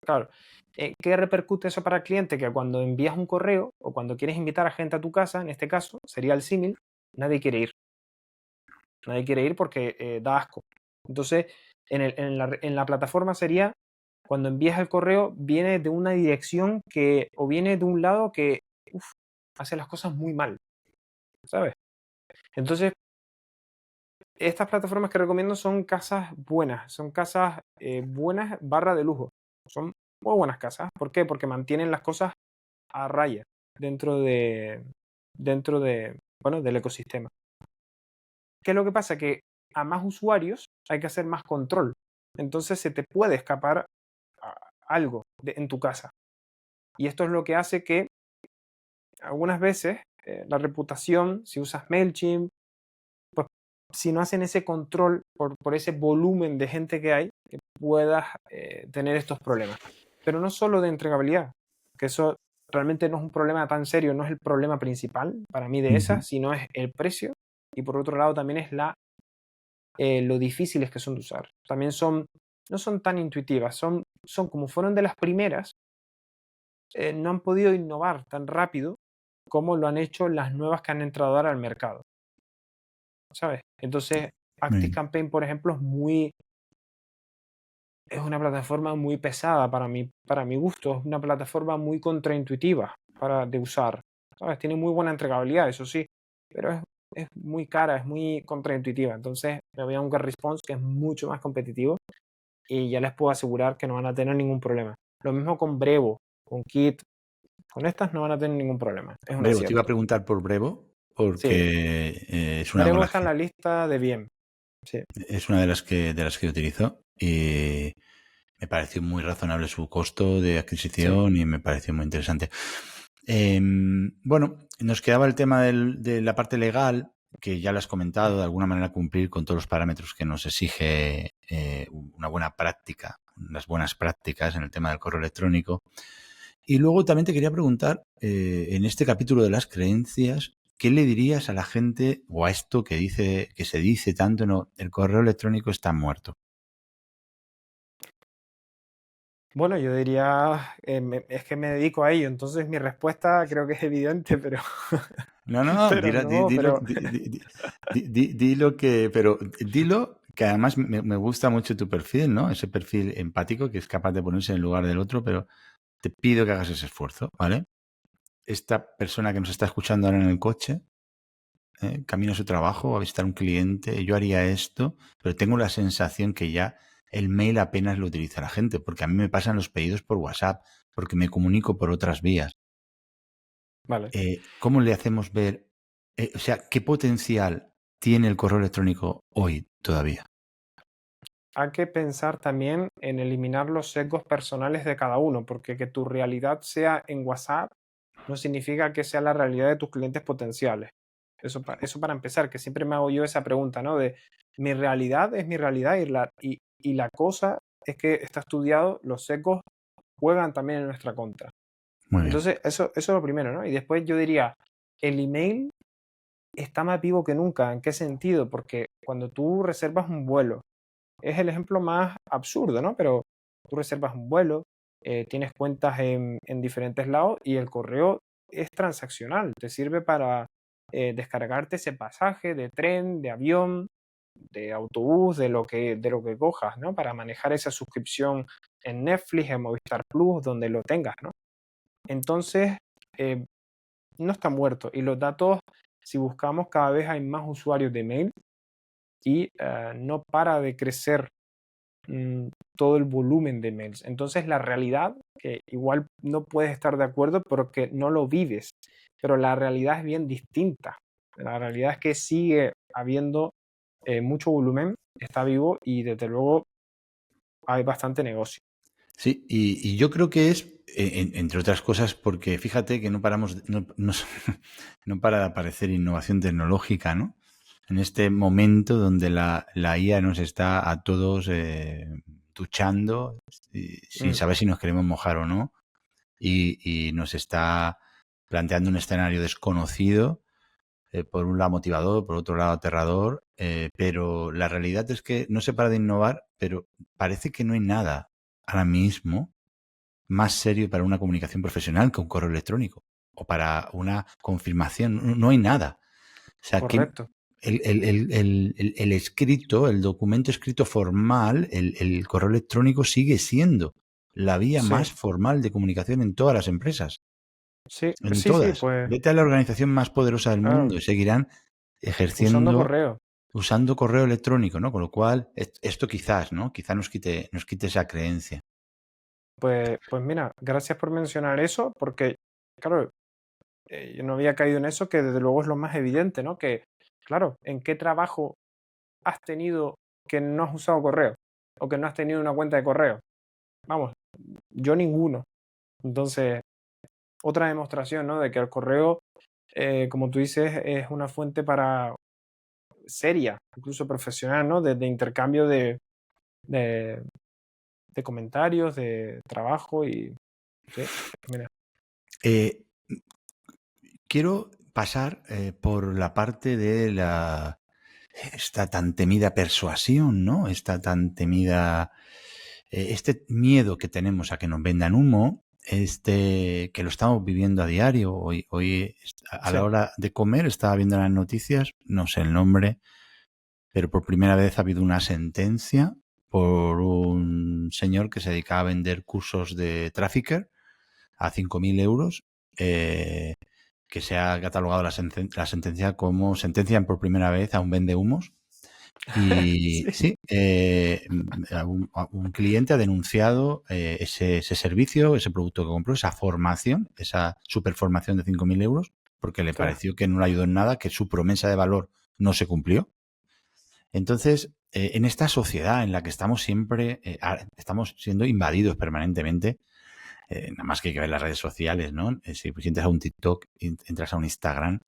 [SPEAKER 1] Claro. ¿Qué repercute eso para el cliente? Que cuando envías un correo o cuando quieres invitar a gente a tu casa, en este caso sería el símil, nadie quiere ir. Nadie quiere ir porque da asco. Entonces, en la plataforma sería, cuando envías el correo, viene de una dirección que, o viene de un lado que hace las cosas muy mal, ¿sabes? Entonces, estas plataformas que recomiendo son casas buenas, son casas buenas barra de lujo. Son muy buenas casas. ¿Por qué? Porque mantienen las cosas a raya dentro de, bueno, del ecosistema. ¿Qué es lo que pasa? Que a más usuarios hay que hacer más control. Entonces se te puede escapar algo en tu casa. Y esto es lo que hace que algunas veces la reputación, si usas MailChimp, pues si no hacen ese control por ese volumen de gente que hay, que puedas tener estos problemas. Pero no solo de entregabilidad, que eso realmente no es un problema tan serio, no es el problema principal para mí de esas, sino es el precio. Y por otro lado también es lo difíciles que son de usar. También no son tan intuitivas, son como fueron de las primeras, no han podido innovar tan rápido como lo han hecho las nuevas que han entrado ahora al mercado, ¿sabes? Entonces, ActiveCampaign, por ejemplo, es una plataforma muy pesada para mi gusto, es una plataforma muy contraintuitiva de usar, ¿sabes? Tiene muy buena entregabilidad, eso sí, pero es muy cara, es muy contraintuitiva. Entonces, me voy a un GetResponse que es mucho más competitivo y ya les puedo asegurar que no van a tener ningún problema. Lo mismo con Brevo, con Kit, con estas no van a tener ningún problema, es un
[SPEAKER 2] Brevo, te iba a
[SPEAKER 1] acierto.
[SPEAKER 2] preguntar por Brevo,
[SPEAKER 1] Sí,
[SPEAKER 2] porque es una con
[SPEAKER 1] Brevo
[SPEAKER 2] las
[SPEAKER 1] está en
[SPEAKER 2] que
[SPEAKER 1] la lista de bien. Sí.
[SPEAKER 2] es una de las que utilizo. Me pareció muy razonable su costo de
[SPEAKER 1] Sí,
[SPEAKER 2] adquisición y me pareció muy interesante. Bueno, nos quedaba el tema de la parte legal, que ya lo has comentado, de alguna manera cumplir con todos los parámetros que nos exige una buena práctica, unas buenas prácticas en el tema del correo electrónico. Y luego también te quería preguntar, en este capítulo de las creencias, ¿qué le dirías a la gente o a esto que dice, que se dice tanto, no, el correo electrónico está muerto?
[SPEAKER 1] bueno, yo diría, es que me dedico a ello, entonces mi respuesta creo que es evidente, pero,
[SPEAKER 2] No, no,
[SPEAKER 1] pero no,
[SPEAKER 2] dilo,
[SPEAKER 1] pero
[SPEAKER 2] dilo pero dilo que además me gusta mucho tu perfil, ¿no? Ese perfil empático que es capaz de ponerse en el lugar del otro, pero te pido que hagas ese esfuerzo, ¿vale? Esta persona que nos está escuchando ahora en el coche, camino a su trabajo, a visitar un cliente, yo haría esto, pero tengo la sensación que ya el mail apenas lo utiliza la gente, porque a mí me pasan los pedidos por WhatsApp, porque me comunico por otras vías.
[SPEAKER 1] vale.
[SPEAKER 2] ¿Cómo le hacemos ver, o sea, qué potencial tiene el correo electrónico hoy todavía?
[SPEAKER 1] Hay que pensar también en eliminar los sesgos personales de cada uno, porque que tu realidad sea en WhatsApp no significa que sea la realidad de tus clientes potenciales. Eso para empezar, que siempre me hago yo esa pregunta, ¿no? De mi realidad es mi realidad y la cosa es que está estudiado, los sesgos juegan también en nuestra contra.
[SPEAKER 2] Muy bien.
[SPEAKER 1] Entonces, eso es lo primero, ¿no? Y después yo diría, el email está más vivo que nunca. ¿En qué sentido? Porque cuando tú reservas un vuelo, es el ejemplo más absurdo, ¿no? Pero tú reservas un vuelo, tienes cuentas en diferentes lados y el correo es transaccional, te sirve para descargarte ese pasaje de tren, de avión, de autobús, de lo que cojas, ¿no? Para manejar esa suscripción en Netflix, en Movistar Plus, donde lo tengas, ¿no? Entonces, eh, no está muerto. Y los datos, si buscamos, cada vez hay más usuarios de mail y no para de crecer mm, todo el volumen de mails. Entonces la realidad, que igual no puedes estar de acuerdo porque no lo vives, pero la realidad es bien distinta. La realidad es que sigue habiendo mucho volumen, está vivo y desde luego hay bastante negocio.
[SPEAKER 2] Sí, y yo creo que es, entre otras cosas, porque fíjate que no paramos, no para de aparecer innovación tecnológica, ¿no? En este momento donde la IA nos está a todos tuchando sin
[SPEAKER 1] Mm,
[SPEAKER 2] saber si nos queremos mojar o no, y nos está planteando un escenario desconocido, por un lado motivador, por otro lado aterrador, pero la realidad es que no se para de innovar, pero parece que no hay nada ahora mismo más serio para una comunicación profesional que un correo electrónico o para una confirmación. No, no hay nada. O sea, que
[SPEAKER 1] correcto.
[SPEAKER 2] el escrito, el documento escrito formal, el correo electrónico sigue siendo la vía
[SPEAKER 1] Sí,
[SPEAKER 2] más formal de comunicación en todas las empresas.
[SPEAKER 1] sí,
[SPEAKER 2] En
[SPEAKER 1] sí, sí,
[SPEAKER 2] todas.
[SPEAKER 1] pues
[SPEAKER 2] Vete a la organización más poderosa del
[SPEAKER 1] claro,
[SPEAKER 2] mundo y seguirán
[SPEAKER 1] usando
[SPEAKER 2] ejerciendo,
[SPEAKER 1] correo.
[SPEAKER 2] usando correo electrónico, ¿no? Con lo cual, esto quizás, ¿no? Quizás nos quite esa creencia.
[SPEAKER 1] Pues mira, gracias por mencionar eso, porque claro, yo no había caído en eso, que desde luego es lo más evidente, ¿no? Que, claro, ¿en qué trabajo has tenido que no has usado correo? O que no has tenido una cuenta de correo. Vamos, yo ninguno. Entonces, otra demostración, ¿no? De que el correo, como tú dices, es una fuente para seria, incluso profesional, ¿no? De intercambio de, de comentarios, de trabajo y, sí, mira,
[SPEAKER 2] Eh, quiero pasar por la parte de esta tan temida persuasión, ¿no? Esta tan temida, este miedo que tenemos a que nos vendan humo, que lo estamos viviendo a diario. Hoy a
[SPEAKER 1] sí,
[SPEAKER 2] la hora de comer estaba viendo las noticias, no sé el nombre, pero por primera vez ha habido una sentencia por un señor que se dedicaba a vender cursos de trafficker a 5.000 euros, eh, que se ha catalogado la sentencia como sentencia por primera vez a un vendehumos. Y
[SPEAKER 1] sí,
[SPEAKER 2] sí, a un cliente ha denunciado ese servicio, ese producto que compró, esa formación, esa superformación de 5.000 euros, porque le
[SPEAKER 1] ostras,
[SPEAKER 2] pareció que no le ayudó en nada, que su promesa de valor no se cumplió. Entonces, en esta sociedad en la que estamos siempre, estamos siendo invadidos permanentemente, nada más que hay que ver las redes sociales, ¿no? Si entras a un TikTok, entras a un Instagram,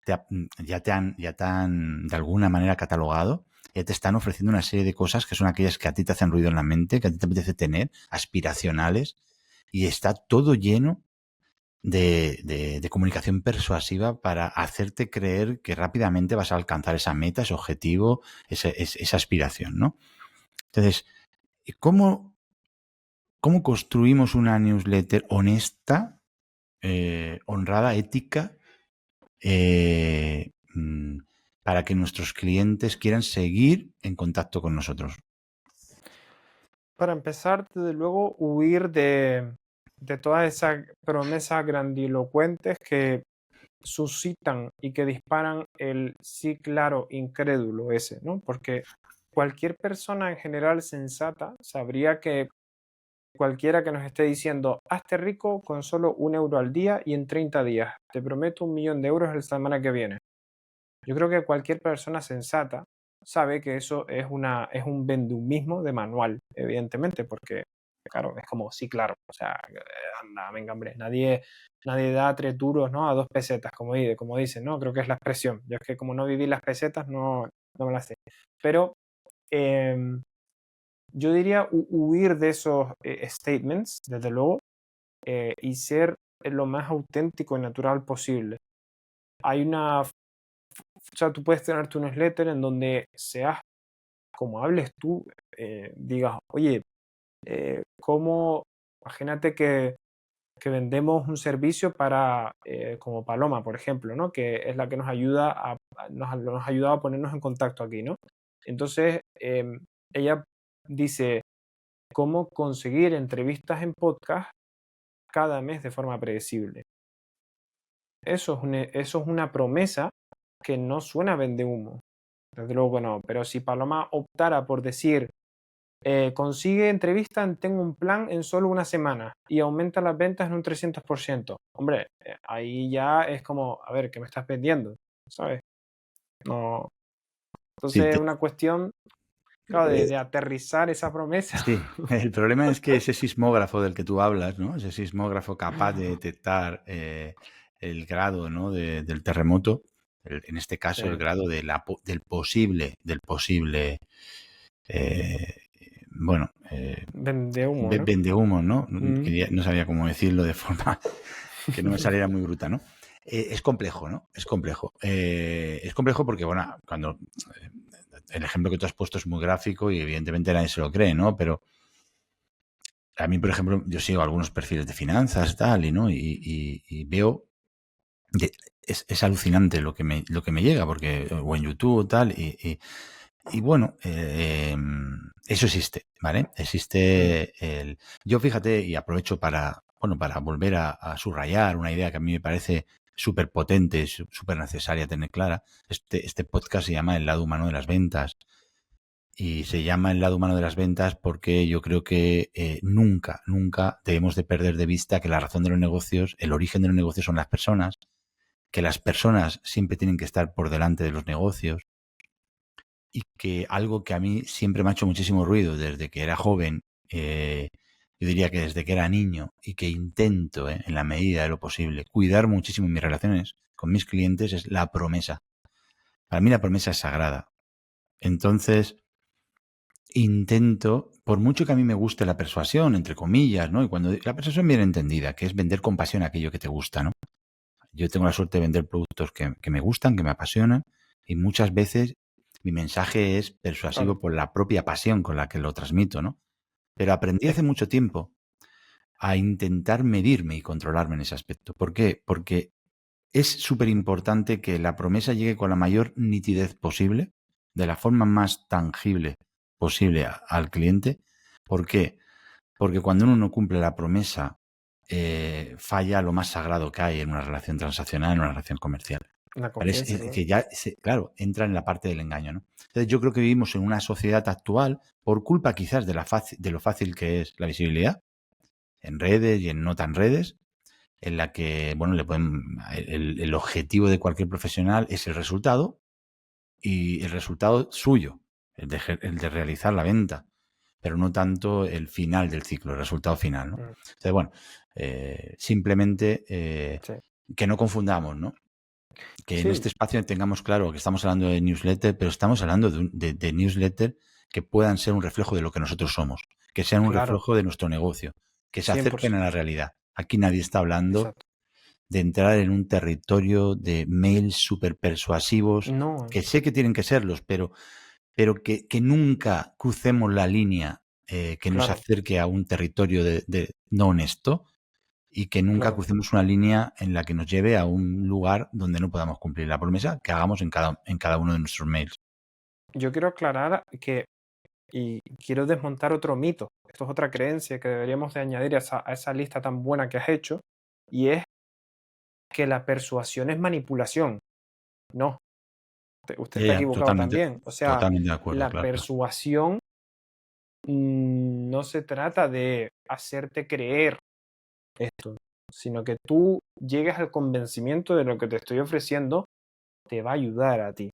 [SPEAKER 2] ya te han de alguna manera catalogado, ya te están ofreciendo una serie de cosas que son aquellas que a ti te hacen ruido en la mente, que a ti te apetece tener, aspiracionales, y está todo lleno de comunicación persuasiva para hacerte creer que rápidamente vas a alcanzar esa meta, ese objetivo, esa aspiración, ¿no? Entonces, ¿cómo construimos una newsletter honesta, honrada, ética, eh, mm, para que nuestros clientes quieran seguir en contacto con nosotros?
[SPEAKER 1] Para empezar, desde luego, huir de todas esas promesas grandilocuentes que suscitan y que disparan el sí, claro, incrédulo ese, ¿no? Porque cualquier persona en general sensata sabría que cualquiera que nos esté diciendo, hazte rico con solo 1 euro al día y en 30 días, te prometo 1 millón de euros la semana que viene. Yo creo que cualquier persona sensata sabe que eso es un vendumismo de manual, evidentemente, porque, claro, es como, sí, claro, o sea, anda, venga, hombre, nadie da 3 duros, ¿no? A 2 pesetas, como dicen, ¿no? Creo que es la expresión. Yo es que como no viví las pesetas, no me las sé. Pero em, yo diría huir de esos statements, desde luego, y ser lo más auténtico y natural posible. Hay una, o sea, tú puedes tener tu newsletter en donde seas como hables tú, digas, oye, ¿cómo? Imagínate que vendemos un servicio para, como Paloma, por ejemplo, ¿no? Que es la que nos ayuda nos ha ayudado a ponernos en contacto aquí, ¿no? Entonces, ella dice, ¿cómo conseguir entrevistas en podcast cada mes de forma predecible? Eso es una promesa que no suena vende humo. Desde luego que no. Pero si Paloma optara por decir, consigue entrevista, tengo un plan en solo una semana y aumenta las ventas en un 300%. Hombre, ahí ya es como, a ver, ¿qué me estás vendiendo? ¿Sabes? No.
[SPEAKER 2] Sí,
[SPEAKER 1] Entonces es una cuestión, claro, de aterrizar esa promesa.
[SPEAKER 2] sí, el problema es que ese sismógrafo del que tú hablas, ¿no? Ese sismógrafo capaz de detectar el grado, ¿no? del terremoto, en este caso el
[SPEAKER 1] Sí.
[SPEAKER 2] grado del posible, eh, bueno,
[SPEAKER 1] Vende humo, ¿no?
[SPEAKER 2] vendehumo, ¿no?
[SPEAKER 1] Mm.
[SPEAKER 2] No sabía cómo decirlo de forma que no me saliera muy bruta, ¿no? Es complejo, ¿no? Es complejo. Es complejo porque, bueno, cuando el ejemplo que tú has puesto es muy gráfico y evidentemente nadie se lo cree, ¿no? Pero a mí, por ejemplo, yo sigo algunos perfiles de finanzas, tal, y, ¿no? Y veo que es alucinante lo que me llega, porque, o en YouTube, tal, y bueno, eso existe, ¿vale?
[SPEAKER 1] Mm.
[SPEAKER 2] Existe Yo, fíjate, y aprovecho para, bueno, para volver a subrayar una idea que a mí me parece súper potente, súper necesaria tener clara. Este podcast se llama El lado humano de las ventas. Y se llama El lado humano de las ventas porque yo creo que nunca, nunca debemos de perder de vista que la razón de los negocios, el origen de los negocios son las personas, que las personas siempre tienen que estar por delante de los negocios y que algo que a mí siempre me ha hecho muchísimo ruido desde que era joven, yo diría que desde que era niño y que intento, en la medida de lo posible, cuidar muchísimo en mis relaciones con mis clientes es la promesa. Para mí la promesa es sagrada. Entonces, intento, por mucho que a mí me guste la persuasión, entre comillas, ¿no? Y cuando la persuasión bien entendida, que es vender con pasión aquello que te gusta, ¿no? Yo tengo la suerte de vender productos que me gustan, que me apasionan, y muchas veces mi mensaje es persuasivo
[SPEAKER 1] Claro.
[SPEAKER 2] por la propia pasión con la que lo transmito, ¿no? Pero aprendí
[SPEAKER 1] Es
[SPEAKER 2] hace mucho tiempo a intentar medirme y controlarme en ese aspecto. ¿Por qué? Porque es súper importante que la promesa llegue con la mayor nitidez posible, de la forma más tangible posible al cliente. ¿Por qué? Porque cuando uno no cumple la promesa, falla lo más sagrado que hay en una relación transaccional, en una relación comercial.
[SPEAKER 1] la
[SPEAKER 2] ¿Vale?
[SPEAKER 1] confianza, claro.
[SPEAKER 2] Que ya, claro, entra en la parte del engaño, ¿no? Entonces yo creo que vivimos en una sociedad actual, por culpa quizás de lo fácil que es la visibilidad, en redes y en no tan redes, en la que, bueno, el objetivo de cualquier profesional es el resultado y el resultado suyo. el de realizar la venta, pero no tanto el final del ciclo, el resultado final, ¿no? Entonces, bueno, simplemente
[SPEAKER 1] Sí.
[SPEAKER 2] que no confundamos, ¿no? Que en
[SPEAKER 1] Sí,
[SPEAKER 2] este espacio tengamos claro que estamos hablando de newsletter, pero estamos hablando de newsletter que puedan ser un reflejo de lo que nosotros somos, que sean un
[SPEAKER 1] claro,
[SPEAKER 2] reflejo de nuestro negocio, que se acerquen a
[SPEAKER 1] 100%.
[SPEAKER 2] la realidad. Aquí nadie está hablando
[SPEAKER 1] Exacto.
[SPEAKER 2] de entrar en un territorio de mails súper persuasivos,
[SPEAKER 1] No,
[SPEAKER 2] que sé que tienen que serlos, pero que nunca crucemos la línea que nos
[SPEAKER 1] claro,
[SPEAKER 2] acerque a un territorio de no honesto y que nunca
[SPEAKER 1] claro.
[SPEAKER 2] crucemos una línea en la que nos lleve a un lugar donde no podamos cumplir la promesa que hagamos en cada uno de nuestros mails.
[SPEAKER 1] Yo quiero aclarar que, y quiero desmontar otro mito. Esto es otra creencia que deberíamos de añadir a esa lista tan buena que has hecho, y es que la persuasión es manipulación. No, usted está equivocado
[SPEAKER 2] Totalmente,
[SPEAKER 1] también. O sea,
[SPEAKER 2] totalmente de acuerdo,
[SPEAKER 1] la
[SPEAKER 2] claro, claro.
[SPEAKER 1] persuasión no se trata de hacerte creer esto, sino que tú llegues al convencimiento de lo que te estoy ofreciendo te va a ayudar a ti.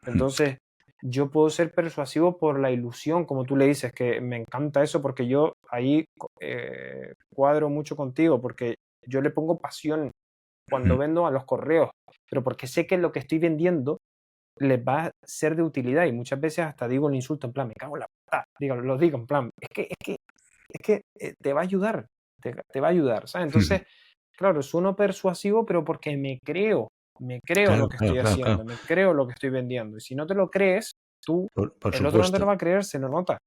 [SPEAKER 1] Entonces, yo puedo ser persuasivo por la ilusión, como tú le dices, que me encanta eso porque yo ahí cuadro mucho contigo, porque yo le pongo pasión cuando vendo a los correos, pero porque sé que lo que estoy vendiendo les va a ser de utilidad y muchas veces hasta digo el insulto en plan, me cago en la puta, digo, lo digo en plan, es que te va a ayudar, te va a ayudar, ¿sabes? Entonces, claro, sueno persuasivo, pero porque me creo lo
[SPEAKER 2] Claro,
[SPEAKER 1] que
[SPEAKER 2] claro,
[SPEAKER 1] estoy
[SPEAKER 2] claro, claro.
[SPEAKER 1] haciendo, me creo lo que estoy vendiendo. Y si no te lo crees, tú,
[SPEAKER 2] Por
[SPEAKER 1] el otro no te lo
[SPEAKER 2] supuesto.
[SPEAKER 1] va a creer, se lo nota,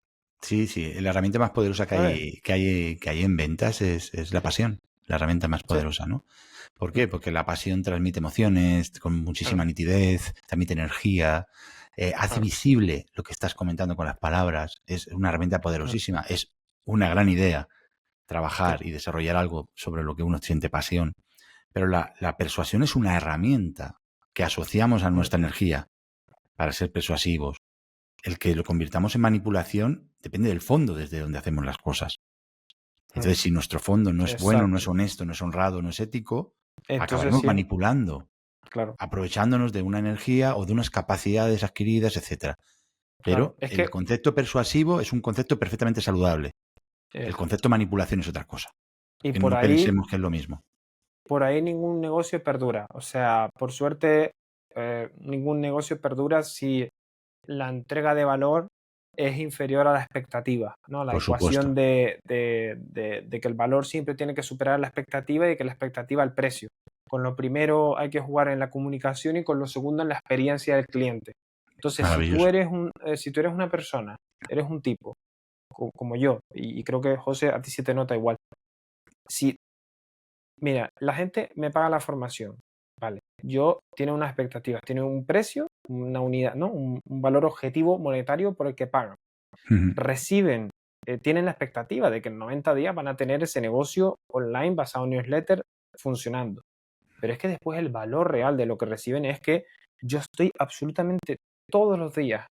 [SPEAKER 2] Sí, sí. La herramienta más poderosa
[SPEAKER 1] ¿sabes?
[SPEAKER 2] que hay en ventas es la pasión. La herramienta más
[SPEAKER 1] Sí,
[SPEAKER 2] poderosa, ¿no? ¿Por qué? Porque la pasión transmite emociones con
[SPEAKER 1] claro,
[SPEAKER 2] muchísima nitidez, transmite energía, hace
[SPEAKER 1] claro,
[SPEAKER 2] visible lo que estás comentando con las palabras. Es una herramienta
[SPEAKER 1] claro,
[SPEAKER 2] poderosísima. Es una gran idea
[SPEAKER 1] sí,
[SPEAKER 2] trabajar y desarrollar algo sobre lo que uno siente pasión. Pero la persuasión es una herramienta que asociamos a nuestra energía para ser persuasivos. El que lo convirtamos en manipulación depende del fondo desde donde hacemos las cosas. Entonces, si nuestro fondo no es bueno, no es
[SPEAKER 1] exacto.
[SPEAKER 2] honesto, no es honrado, no es ético,
[SPEAKER 1] Entonces
[SPEAKER 2] acabaremos
[SPEAKER 1] sí,
[SPEAKER 2] manipulando,
[SPEAKER 1] claro,
[SPEAKER 2] aprovechándonos de una energía o de unas capacidades adquiridas, etcétera.
[SPEAKER 1] claro.
[SPEAKER 2] Pero
[SPEAKER 1] Es
[SPEAKER 2] el
[SPEAKER 1] que
[SPEAKER 2] concepto persuasivo es un concepto perfectamente saludable. El
[SPEAKER 1] eso.
[SPEAKER 2] concepto manipulación es otra cosa.
[SPEAKER 1] Y
[SPEAKER 2] Que no pensemos que es lo mismo.
[SPEAKER 1] por ahí ningún negocio perdura. O sea, por suerte, ningún negocio perdura si la entrega de valor es inferior a la expectativa, ¿no? La
[SPEAKER 2] Por supuesto.
[SPEAKER 1] ecuación de que el valor siempre tiene que superar la expectativa y que la expectativa al precio. Con lo primero hay que jugar en la comunicación y con lo segundo en la experiencia del cliente. Entonces,
[SPEAKER 2] Maravilloso.
[SPEAKER 1] si tú eres una persona, eres un tipo como yo, y creo que José a ti sí te nota igual. Si Mira, la gente me paga la formación, vale. Yo tiene unas expectativas, tiene un precio, una unidad, ¿no? Un valor objetivo monetario por el que pagan. Reciben, tienen la expectativa de que en 90 días van a tener ese negocio online basado en newsletter funcionando. Pero es que después el valor real de lo que reciben es que yo estoy absolutamente todos los días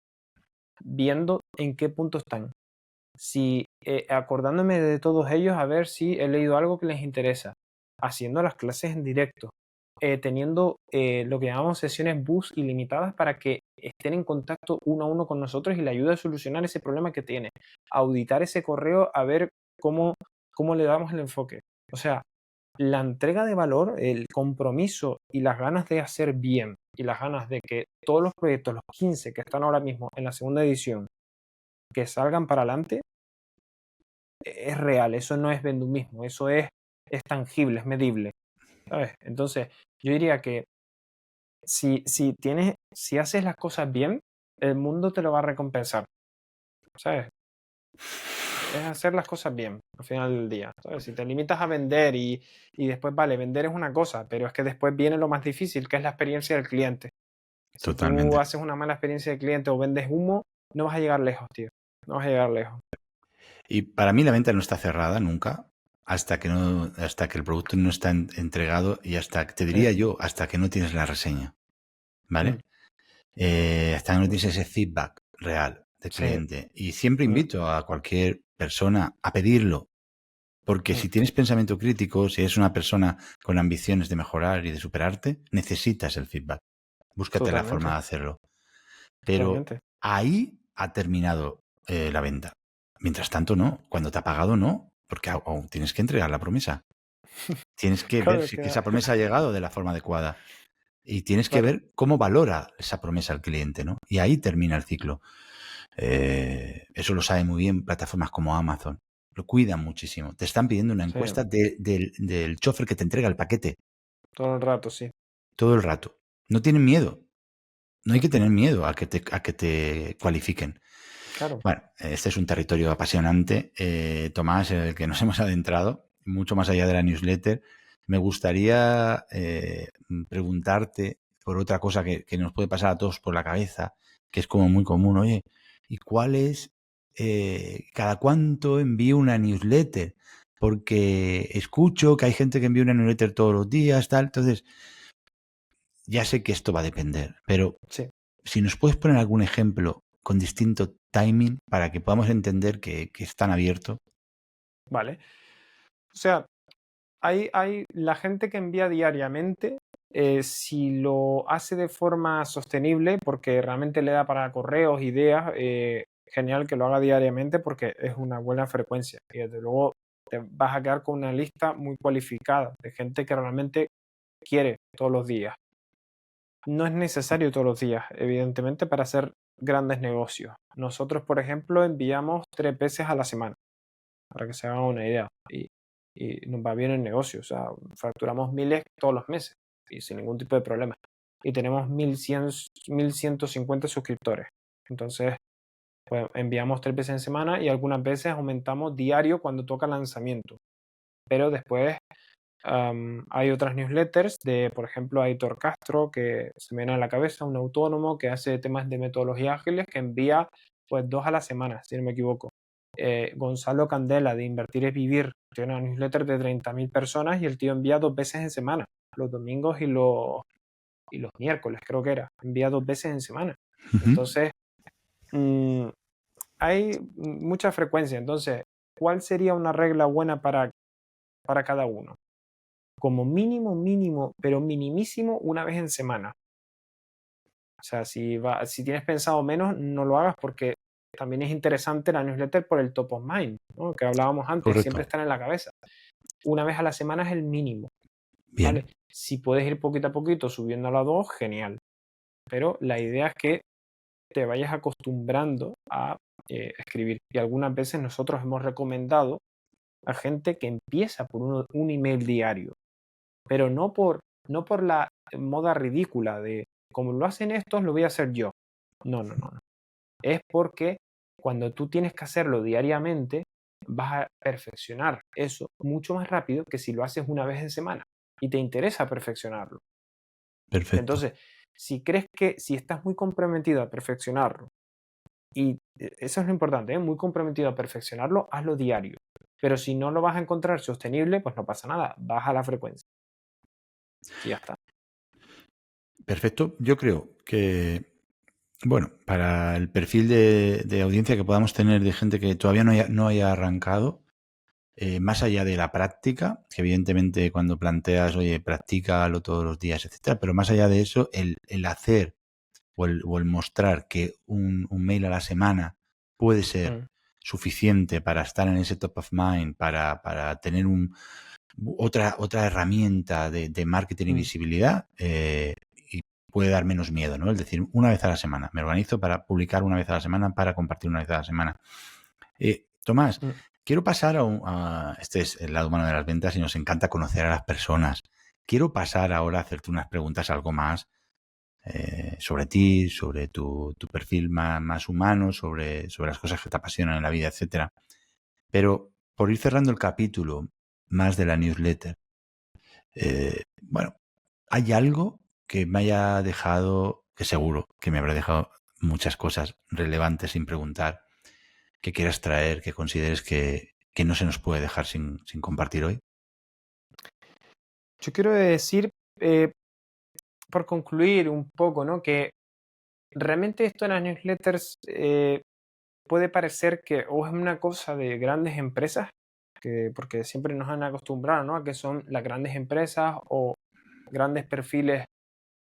[SPEAKER 1] viendo en qué punto están. Si acordándome de todos ellos a ver si he leído algo que les interesa, haciendo las clases en directo, teniendo lo que llamamos sesiones bus ilimitadas para que estén en contacto uno a uno con nosotros y le ayude a solucionar ese problema que tiene, auditar ese correo a ver cómo, cómo le damos el enfoque. O sea, la entrega de valor, el compromiso y las ganas de hacer bien y las ganas de que todos los proyectos, los 15 que están ahora mismo en la segunda edición, que salgan para adelante, es real, eso no es vendumismo, eso es tangible, es medible, ¿sabes? Entonces, yo diría que si haces las cosas bien, el mundo te lo va a recompensar, ¿sabes? Es hacer las cosas bien al final del día, ¿sabes? Si te limitas a vender y después, vale, vender es una cosa, pero es que después viene lo más difícil, que es la experiencia del cliente. Si tú
[SPEAKER 2] Totalmente.
[SPEAKER 1] haces una mala experiencia del cliente o vendes humo, no vas a llegar lejos, tío. No vas a llegar lejos.
[SPEAKER 2] Y para mí la venta no está cerrada nunca hasta que el producto no está entregado y te
[SPEAKER 1] Sí.
[SPEAKER 2] diría yo, hasta que no tienes la reseña,
[SPEAKER 1] Mm.
[SPEAKER 2] ¿vale? Hasta que no tienes ese feedback real del
[SPEAKER 1] Sí.
[SPEAKER 2] cliente. Y siempre
[SPEAKER 1] Mm.
[SPEAKER 2] invito a cualquier persona a pedirlo, porque
[SPEAKER 1] Mm.
[SPEAKER 2] si tienes pensamiento crítico, si eres una persona con ambiciones de mejorar y de superarte, necesitas el feedback. Búscate la forma
[SPEAKER 1] Totalmente.
[SPEAKER 2] de hacerlo. Pero
[SPEAKER 1] Totalmente.
[SPEAKER 2] ha terminado la venta. Mientras tanto, no. Cuando te ha pagado, no. Porque aún tienes que entregar la promesa. Tienes que ver
[SPEAKER 1] Claro
[SPEAKER 2] si que
[SPEAKER 1] que,
[SPEAKER 2] esa promesa ha llegado de la forma adecuada. Y tienes que
[SPEAKER 1] claro,
[SPEAKER 2] ver cómo valora esa promesa el cliente, ¿no? Y ahí termina el ciclo. Eso lo sabe muy bien plataformas como Amazon. Lo cuidan muchísimo. Te están pidiendo una
[SPEAKER 1] sí,
[SPEAKER 2] encuesta del chofer que te entrega el paquete
[SPEAKER 1] todo el rato, sí.
[SPEAKER 2] todo el rato. No tienen miedo. No hay que tener miedo a que te cualifiquen.
[SPEAKER 1] Claro,
[SPEAKER 2] Bueno, este es un territorio apasionante, Tomás, en el que nos hemos adentrado, mucho más allá de la newsletter. Me gustaría preguntarte por otra cosa que nos puede pasar a todos por la cabeza, que es como muy común. Oye, ¿y cuál es, cada cuánto envío una newsletter? Porque escucho que hay gente que envía una newsletter todos los días, tal. Entonces, ya sé que esto va a depender, pero
[SPEAKER 1] sí,
[SPEAKER 2] si nos puedes poner algún ejemplo con distinto timing para que podamos entender que es tan abierto.
[SPEAKER 1] vale. O sea, hay la gente que envía diariamente, si lo hace de forma sostenible, porque realmente le da para correos, ideas, genial que lo haga diariamente porque es una buena frecuencia. Y desde luego te vas a quedar con una lista muy cualificada de gente que realmente quiere todos los días. No es necesario todos los días, evidentemente, para hacer grandes negocios. Nosotros, por ejemplo, enviamos 3 veces a la semana, para que se hagan una idea. Y nos va bien el negocio. O sea, facturamos miles todos los meses y sin ningún tipo de problema. Y tenemos 1.150 suscriptores. Entonces, pues enviamos 3 veces en semana y algunas veces aumentamos diario cuando toca lanzamiento. Pero después hay otras newsletters de, por ejemplo, Aitor Castro, que se me viene a la cabeza, un autónomo que hace temas de metodologías ágiles, que envía pues 2 a la semana, si no me equivoco. Gonzalo Candela, de Invertir es Vivir, tiene una newsletter de 30.000 personas y el tío envía 2 veces en semana, los domingos y los miércoles, creo que era. Envía 2 veces en semana.
[SPEAKER 2] Ujú.
[SPEAKER 1] Entonces, mm, hay mucha frecuencia. Entonces, ¿cuál sería una regla buena para cada uno? Como mínimo, mínimo, pero minimísimo, una vez en semana. O sea, si tienes pensado menos, no lo hagas porque también es interesante la newsletter por el top of mind, ¿no? Que hablábamos antes, siempre
[SPEAKER 2] Correcto.
[SPEAKER 1] están en la cabeza. Una vez a la semana es el mínimo,
[SPEAKER 2] Bien.
[SPEAKER 1] ¿vale? Si puedes ir poquito a poquito subiendo a la 2, genial. Pero la idea es que te vayas acostumbrando a escribir. Y algunas veces nosotros hemos recomendado a gente que empieza por un email diario, pero no por la moda ridícula de como lo hacen estos, lo voy a hacer yo. No, no, no. Es porque cuando tú tienes que hacerlo diariamente, vas a perfeccionar eso mucho más rápido que si lo haces una vez en semana y te interesa perfeccionarlo.
[SPEAKER 2] Perfecto.
[SPEAKER 1] Entonces, si crees que si estás muy comprometido a perfeccionarlo, y eso es lo importante, ¿eh? Muy comprometido a perfeccionarlo, hazlo diario. Pero si no lo vas a encontrar sostenible, pues no pasa nada, baja la frecuencia y ya está.
[SPEAKER 2] Perfecto. Yo creo que, bueno, para el perfil de audiencia que podamos tener de gente que todavía no haya arrancado, más allá de la práctica, que evidentemente cuando planteas, oye, practícalo todos los días, etcétera, pero más allá de eso, el hacer o el mostrar que un mail a la semana puede ser
[SPEAKER 1] Mm,
[SPEAKER 2] suficiente para estar en ese top of mind, para tener otra herramienta de marketing y
[SPEAKER 1] mm,
[SPEAKER 2] visibilidad, y puede dar menos miedo, ¿no? Es decir, una vez a la semana. Me organizo para publicar una vez a la semana, para compartir una vez a la semana. Tomás,
[SPEAKER 1] mm.
[SPEAKER 2] quiero pasar este es el lado humano de las ventas y nos encanta conocer a las personas. Quiero pasar ahora a hacerte unas preguntas algo más sobre ti, sobre tu perfil más humano, sobre las cosas que te apasionan en la vida, etcétera. Pero por ir cerrando el capítulo más de la newsletter, bueno, hay algo que me haya dejado, que seguro que me habrá dejado muchas cosas relevantes sin preguntar, que quieras traer, que consideres que no se nos puede dejar sin compartir hoy.
[SPEAKER 1] Yo quiero decir, eh, por concluir un poco, ¿no? Que realmente esto de las newsletters puede parecer que o es una cosa de grandes empresas, porque siempre nos han acostumbrado, ¿no? A que son las grandes empresas o grandes perfiles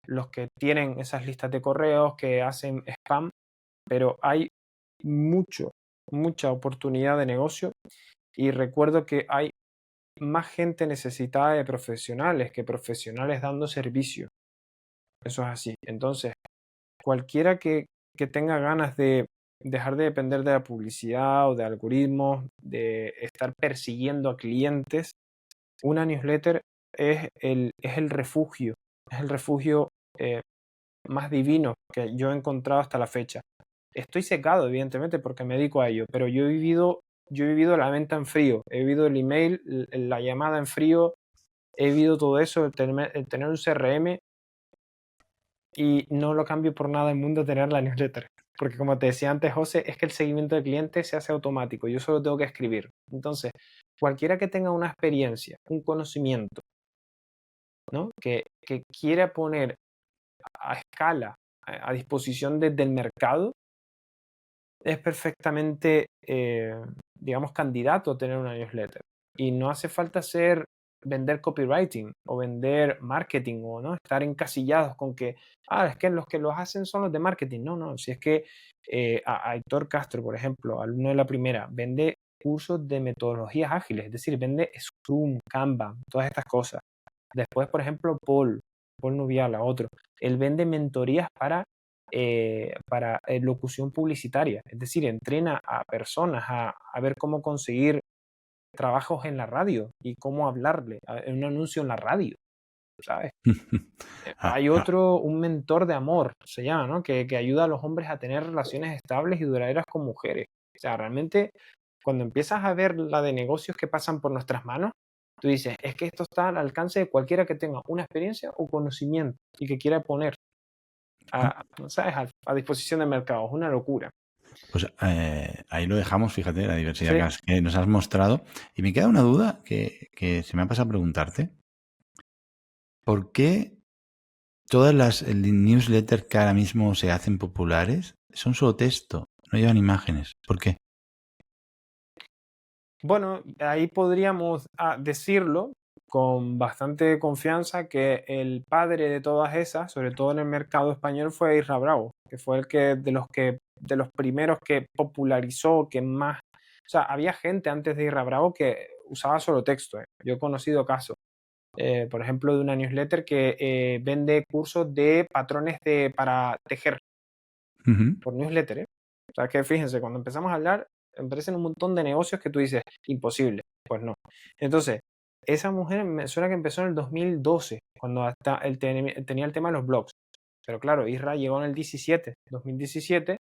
[SPEAKER 1] los que tienen esas listas de correos que hacen spam, pero hay mucha oportunidad de negocio y recuerdo que hay más gente necesitada de profesionales que profesionales dando servicio. Eso es así. Entonces, cualquiera que tenga ganas de dejar de depender de la publicidad o de algoritmos, de estar persiguiendo a clientes, una newsletter es el refugio eh, más divino que yo he encontrado hasta la fecha. Estoy secado, evidentemente, porque me dedico a ello, pero yo he vivido la venta en frío, he vivido el email, la llamada en frío, he vivido todo eso, el tener un CRM y no lo cambio por nada en el mundo tener la newsletter. Porque como te decía antes, José, es que el seguimiento del cliente se hace automático, yo solo tengo que escribir. Entonces, cualquiera que tenga una experiencia, un conocimiento, ¿no? que quiera poner a escala, a disposición del mercado, es perfectamente, digamos, candidato a tener una newsletter. Y no hace falta vender copywriting o vender marketing o no estar encasillados con que, es que los que los hacen son los de marketing. No, no, si es que a Héctor Castro, por ejemplo, alumno de la primera, vende cursos de metodologías ágiles, es decir, vende Scrum, Canva, todas estas cosas. Después, por ejemplo, Paul Nubiala, otro, él vende mentorías para locución publicitaria, es decir, entrena a personas a ver cómo conseguir trabajos en la radio y cómo hablarle en un anuncio en la radio, ¿sabes?
[SPEAKER 2] Ah,
[SPEAKER 1] Hay
[SPEAKER 2] ah,
[SPEAKER 1] otro, un mentor de amor, se llama, ¿no? Que ayuda a los hombres a tener relaciones estables y duraderas con mujeres. O sea, realmente, cuando empiezas a ver la de negocios que pasan por nuestras manos, tú dices, es que esto está al alcance de cualquiera que tenga una experiencia o conocimiento y que quiera poner
[SPEAKER 2] ah,
[SPEAKER 1] ¿sabes? A disposición del mercado. Es una locura.
[SPEAKER 2] pues ahí lo dejamos, fíjate, la diversidad
[SPEAKER 1] Sí.
[SPEAKER 2] que nos has mostrado. Y me queda una duda que se me ha pasado a preguntarte. ¿Por qué todas las newsletters que ahora mismo se hacen populares son solo texto, no llevan imágenes? ¿Por qué?
[SPEAKER 1] Bueno, ahí podríamos decirlo con bastante confianza que el padre de todas esas, sobre todo en el mercado español, fue Isra Bravo, que fue el de los primeros que popularizó, que más, o sea, había gente antes de Isra Bravo que usaba solo texto. Yo he conocido casos, por ejemplo, de una newsletter que vende cursos de patrones para tejer
[SPEAKER 2] Ujú.
[SPEAKER 1] por newsletter, ¿eh? O sea, que fíjense, cuando empezamos a hablar, aparecen un montón de negocios que tú dices, imposible. Pues no. Entonces, esa mujer me suena que empezó en el 2012, cuando hasta él tenía el tema de los blogs. Pero claro, Isra llegó en el 2017,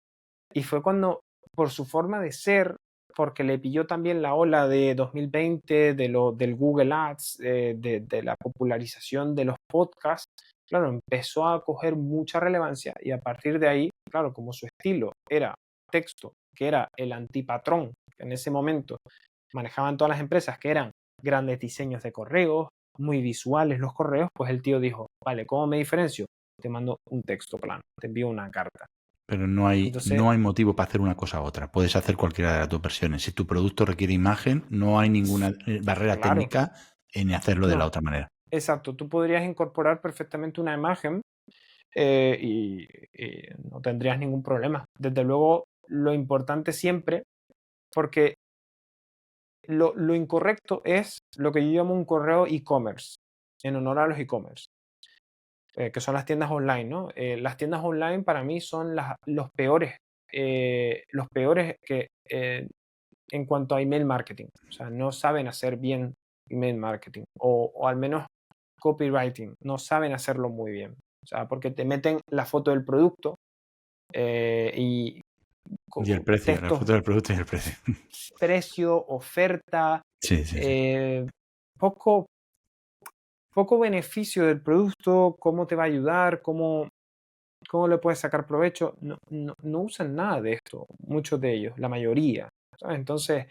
[SPEAKER 1] y fue cuando, por su forma de ser, porque le pilló también la ola de 2020, del Google Ads, de la popularización de los podcasts, claro, empezó a coger mucha relevancia y a partir de ahí, claro, como su estilo era texto, que era el antipatrón que en ese momento manejaban todas las empresas, que eran grandes diseños de correos, muy visuales los correos, pues el tío dijo, vale, ¿cómo me diferencio? Te mando un texto plano, te envío una carta.
[SPEAKER 2] Pero no hay,
[SPEAKER 1] Entonces,
[SPEAKER 2] no hay motivo para hacer una cosa u otra. Puedes hacer cualquiera de las dos versiones. Si tu producto requiere imagen, no hay ninguna barrera
[SPEAKER 1] claro,
[SPEAKER 2] técnica en hacerlo de la
[SPEAKER 1] no,
[SPEAKER 2] otra manera.
[SPEAKER 1] exacto, tú podrías incorporar perfectamente una imagen y no tendrías ningún problema. Desde luego, lo importante siempre, porque lo incorrecto es lo que yo llamo un correo e-commerce, en honor a los e-commerce, que son las tiendas online, ¿no? Las tiendas online para mí son los peores en cuanto a email marketing. O sea, no saben hacer bien email marketing o al menos copywriting, no saben hacerlo muy bien. O sea, porque te meten la foto del producto y
[SPEAKER 2] Y el precio, la
[SPEAKER 1] textos,
[SPEAKER 2] foto del producto y el precio.
[SPEAKER 1] precio, oferta,
[SPEAKER 2] Sí, sí, sí.
[SPEAKER 1] eh, poco, poco beneficio del producto, cómo te va a ayudar, cómo le puedes sacar provecho. No usan nada de esto, muchos de ellos, la mayoría. ¿Sabes? Entonces,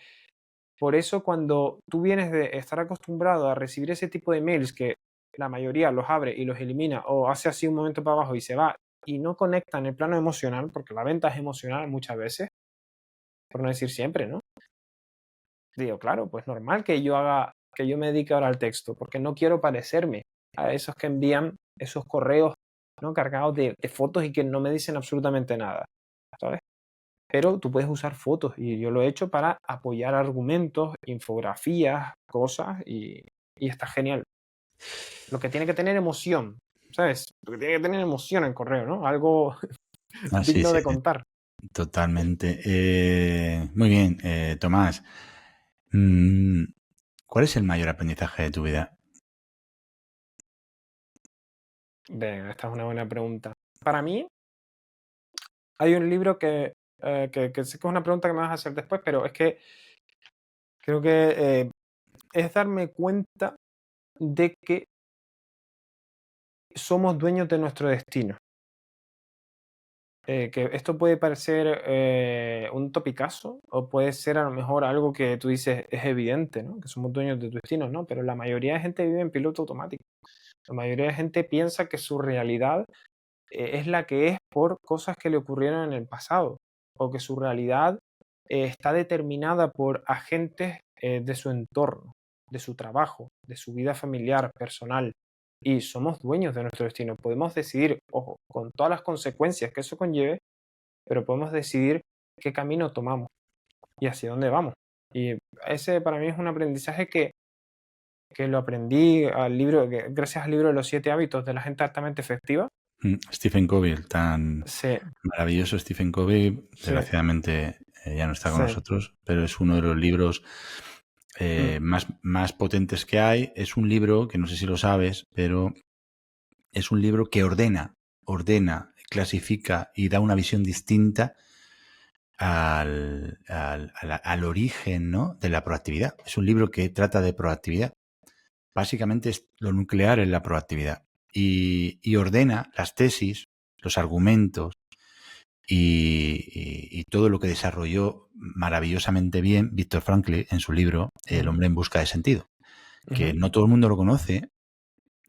[SPEAKER 1] por eso cuando tú vienes de estar acostumbrado a recibir ese tipo de mails que la mayoría los abre y los elimina o hace así un momento para abajo y se va y no conecta en el plano emocional, porque la venta es emocional muchas veces, por no decir siempre, ¿no? Digo, claro, pues normal que yo me dedique ahora al texto, porque no quiero parecerme a esos que envían esos correos, ¿no? Cargados de fotos y que no me dicen absolutamente nada, ¿sabes? pero tú puedes usar fotos y yo lo he hecho para apoyar argumentos, infografías, cosas y está genial. Lo que tiene que tener emoción, ¿sabes? Lo que tiene que tener emoción el correo, ¿no? Algo
[SPEAKER 2] Sí,
[SPEAKER 1] digno
[SPEAKER 2] sí,
[SPEAKER 1] de contar.
[SPEAKER 2] totalmente. Muy bien, Tomás. ¿Cuál es el mayor aprendizaje de tu vida?
[SPEAKER 1] Venga, esta es una buena pregunta. Para mí, hay un libro que sé que es una pregunta que me vas a hacer después, pero es que creo que es darme cuenta de que somos dueños de nuestro destino. Que esto puede parecer un topicazo o puede ser a lo mejor algo que tú dices es evidente, ¿no? Que somos dueños de tu destino, ¿no? Pero la mayoría de gente vive en piloto automático. La mayoría de gente piensa que su realidad es la que es por cosas que le ocurrieron en el pasado o que su realidad está determinada por agentes de su entorno, de su trabajo, de su vida familiar, personal. Y somos dueños de nuestro destino. Podemos decidir, ojo, con todas las consecuencias que eso conlleve, pero podemos decidir qué camino tomamos y hacia dónde vamos. Y ese para mí es un aprendizaje que lo aprendí gracias al libro de los 7 hábitos de la gente altamente efectiva.
[SPEAKER 2] Stephen Covey, el tan
[SPEAKER 1] Sí,
[SPEAKER 2] maravilloso Stephen Covey,
[SPEAKER 1] sí,
[SPEAKER 2] desgraciadamente ya no está con
[SPEAKER 1] sí.
[SPEAKER 2] nosotros, pero es uno de los libros
[SPEAKER 1] Mm,
[SPEAKER 2] más potentes que hay. Es un libro que no sé si lo sabes, pero es un libro que ordena, clasifica y da una visión distinta al origen, ¿no?, de la proactividad. Es un libro que trata de proactividad. Básicamente es lo nuclear en la proactividad y ordena las tesis, los argumentos y todo lo que desarrolló maravillosamente bien Viktor Frankl en su libro El
[SPEAKER 1] ujú,
[SPEAKER 2] hombre en busca de sentido, que
[SPEAKER 1] ujú,
[SPEAKER 2] no todo el mundo lo conoce,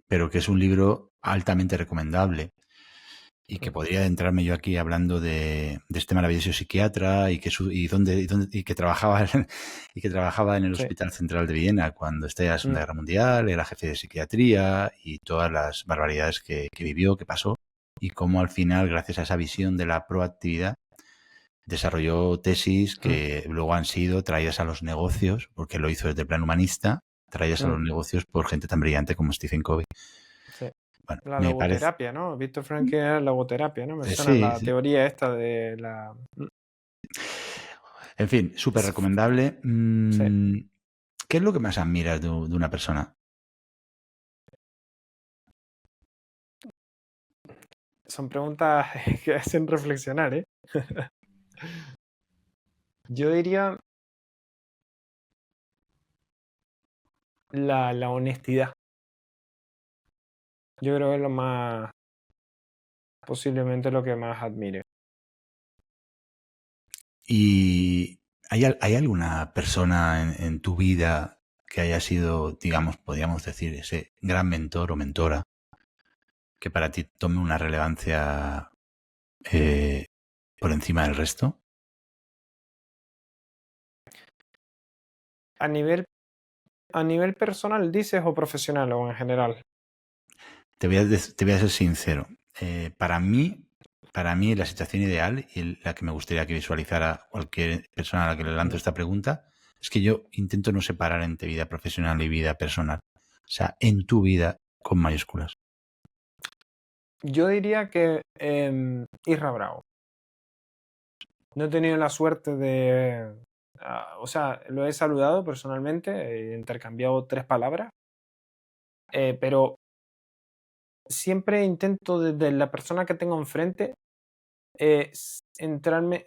[SPEAKER 2] pero que es un libro altamente recomendable y que
[SPEAKER 1] mm,
[SPEAKER 2] podría adentrarme yo aquí hablando de este maravilloso psiquiatra y que trabajaba y que trabajaba en el
[SPEAKER 1] sí,
[SPEAKER 2] Hospital Central de Viena cuando estalló la Segunda
[SPEAKER 1] mm,
[SPEAKER 2] Guerra Mundial, era jefe de psiquiatría y todas las barbaridades que vivió, que pasó, y cómo al final, gracias a esa visión de la proactividad, desarrolló tesis
[SPEAKER 1] mm,
[SPEAKER 2] que luego han sido traídas a los negocios, porque lo hizo desde el plan humanista, traídas a
[SPEAKER 1] mm,
[SPEAKER 2] los negocios por gente tan brillante como Stephen Covey.
[SPEAKER 1] sí.
[SPEAKER 2] Bueno,
[SPEAKER 1] La
[SPEAKER 2] me parece...
[SPEAKER 1] logoterapia, ¿no? Víctor Frank era logoterapia, ¿no? Me suena
[SPEAKER 2] Sí,
[SPEAKER 1] la
[SPEAKER 2] sí.
[SPEAKER 1] teoría esta de la...
[SPEAKER 2] En fin, súper recomendable.
[SPEAKER 1] Sí,
[SPEAKER 2] ¿Qué es lo que más admiras de una persona?
[SPEAKER 1] son preguntas que hacen reflexionar, ¿eh? Yo diría la honestidad. Yo creo que es lo más, posiblemente lo que más admire.
[SPEAKER 2] ¿Y hay alguna persona en tu vida que haya sido, digamos, podríamos decir, ese gran mentor o mentora que para ti tome una relevancia eh, por encima del resto?
[SPEAKER 1] A nivel, a nivel personal, dices, o profesional, o en general.
[SPEAKER 2] Te voy a ser sincero. Para mí la situación ideal y la que me gustaría que visualizara cualquier persona a la que le lanzo
[SPEAKER 1] Mm.
[SPEAKER 2] esta pregunta es que yo intento no separar entre vida profesional y vida personal. O sea, en tu vida con mayúsculas.
[SPEAKER 1] Yo diría que Isra Bravo. No he tenido la suerte de... o sea, lo he saludado personalmente, he intercambiado 3 palabras, pero siempre intento desde la persona que tengo enfrente entrarme,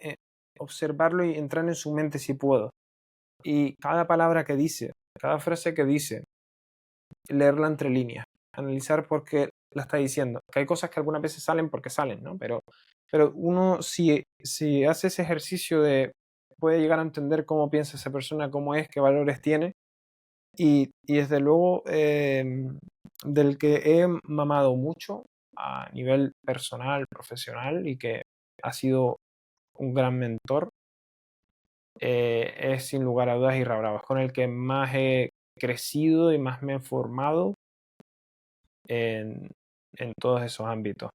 [SPEAKER 1] observarlo y entrar en su mente si puedo. Y cada palabra que dice, cada frase que dice, leerla entre líneas, analizar por qué la está diciendo. Que hay cosas que algunas veces salen porque salen, ¿no? Pero uno si hace ese ejercicio de puede llegar a entender cómo piensa esa persona, cómo es, qué valores tiene. Y desde luego del que he mamado mucho a nivel personal, profesional y que ha sido un gran mentor, es sin lugar a dudas Isra Bravo. Es con el que más he crecido y más me he formado en, en todos esos ámbitos.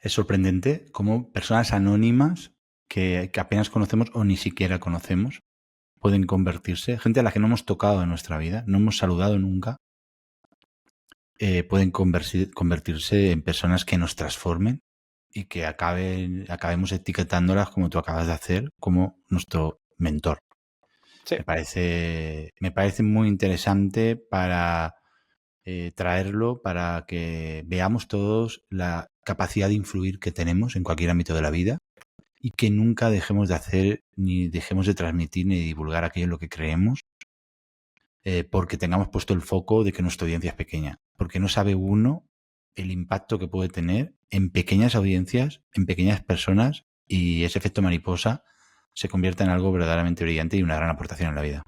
[SPEAKER 2] Es sorprendente cómo personas anónimas que apenas conocemos o ni siquiera conocemos, pueden convertirse, gente a la que no hemos tocado en nuestra vida, no hemos saludado nunca, pueden convertirse en personas que nos transformen y que acabemos etiquetándolas, como tú acabas de hacer, como nuestro mentor.
[SPEAKER 1] Sí.
[SPEAKER 2] Me parece muy interesante para traerlo, para que veamos todos la capacidad de influir que tenemos en cualquier ámbito de la vida y que nunca dejemos de hacer, ni dejemos de transmitir, ni de divulgar aquello en lo que creemos, porque tengamos puesto el foco de que nuestra audiencia es pequeña. Porque no sabe uno el impacto que puede tener en pequeñas audiencias, en pequeñas personas, y ese efecto mariposa se convierte en algo verdaderamente brillante y una gran aportación en la vida.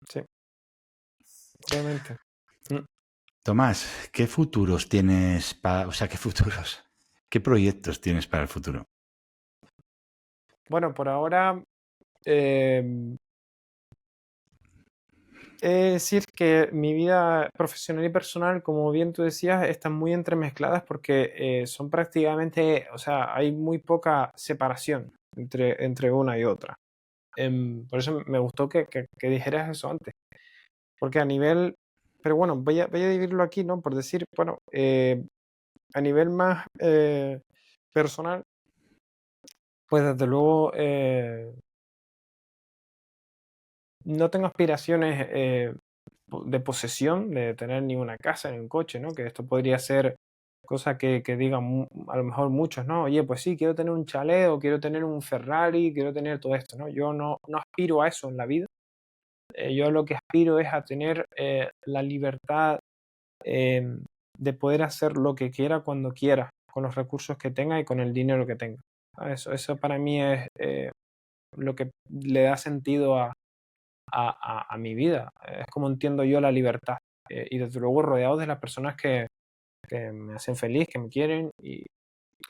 [SPEAKER 1] Sí, obviamente.
[SPEAKER 2] Tomás, ¿qué futuros tienes qué proyectos tienes para el futuro?
[SPEAKER 1] Bueno, por ahora, es decir que mi vida profesional y personal, como bien tú decías, están muy entremezcladas porque son prácticamente, o sea, hay muy poca separación entre una y otra. Por eso me gustó que dijeras eso antes, porque a nivel, pero bueno, voy a dividirlo aquí, ¿no? Por decir, bueno, a nivel más personal, pues desde luego no tengo aspiraciones de posesión, de tener ni una casa ni un coche, ¿no? Que esto podría ser cosa que digan a lo mejor muchos, ¿no? Oye, pues sí, quiero tener un chalet o quiero tener un Ferrari, quiero tener todo esto, ¿no? Yo no aspiro a eso en la vida. Yo lo que aspiro es a tener la libertad de poder hacer lo que quiera cuando quiera, con los recursos que tenga y con el dinero que tenga. Eso para mí es lo que le da sentido a mi vida. Es como entiendo yo la libertad. Y desde luego rodeado de las personas que me hacen feliz, que me quieren. Y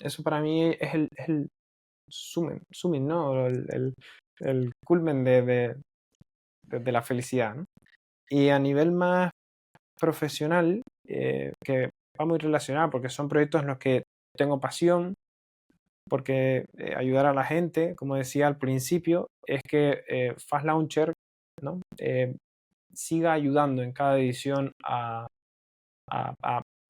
[SPEAKER 1] eso para mí es el sumen, ¿no? El culmen de la felicidad, ¿no? Y a nivel más profesional, que va muy relacionado porque son proyectos en los que tengo pasión, porque ayudar a la gente, como decía al principio, es que Fast Launcher, ¿no? Siga ayudando en cada edición a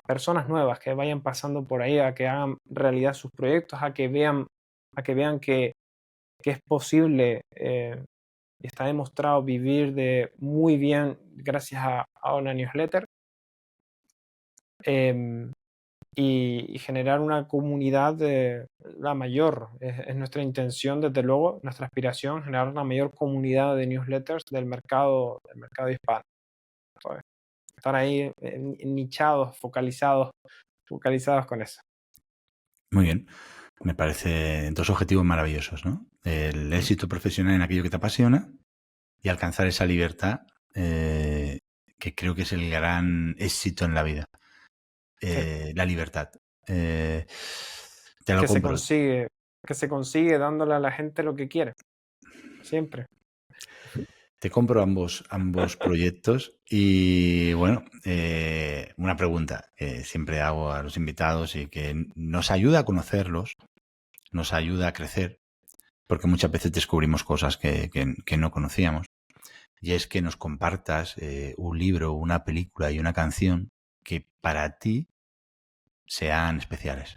[SPEAKER 1] personas nuevas que vayan pasando por ahí, a que hagan realidad sus proyectos, a que vean que es posible y está demostrado vivir de muy bien gracias a una newsletter. Y generar una comunidad la mayor. Es nuestra intención, desde luego, nuestra aspiración, generar una mayor comunidad de newsletters del mercado hispano. ¿Sabes? Estar ahí nichados, focalizados con eso.
[SPEAKER 2] Muy bien. Me parecen dos objetivos maravillosos, ¿no? El éxito profesional en aquello que te apasiona y alcanzar esa libertad que creo que es el gran éxito en la vida. La libertad. Te lo
[SPEAKER 1] que
[SPEAKER 2] compro.
[SPEAKER 1] se consigue dándole a la gente lo que quiere. Siempre.
[SPEAKER 2] Te compro ambos proyectos y bueno, una pregunta que siempre hago a los invitados y que nos ayuda a conocerlos, nos ayuda a crecer, porque muchas veces descubrimos cosas que no conocíamos. Y es que nos compartas un libro, una película y una canción que para ti sean especiales.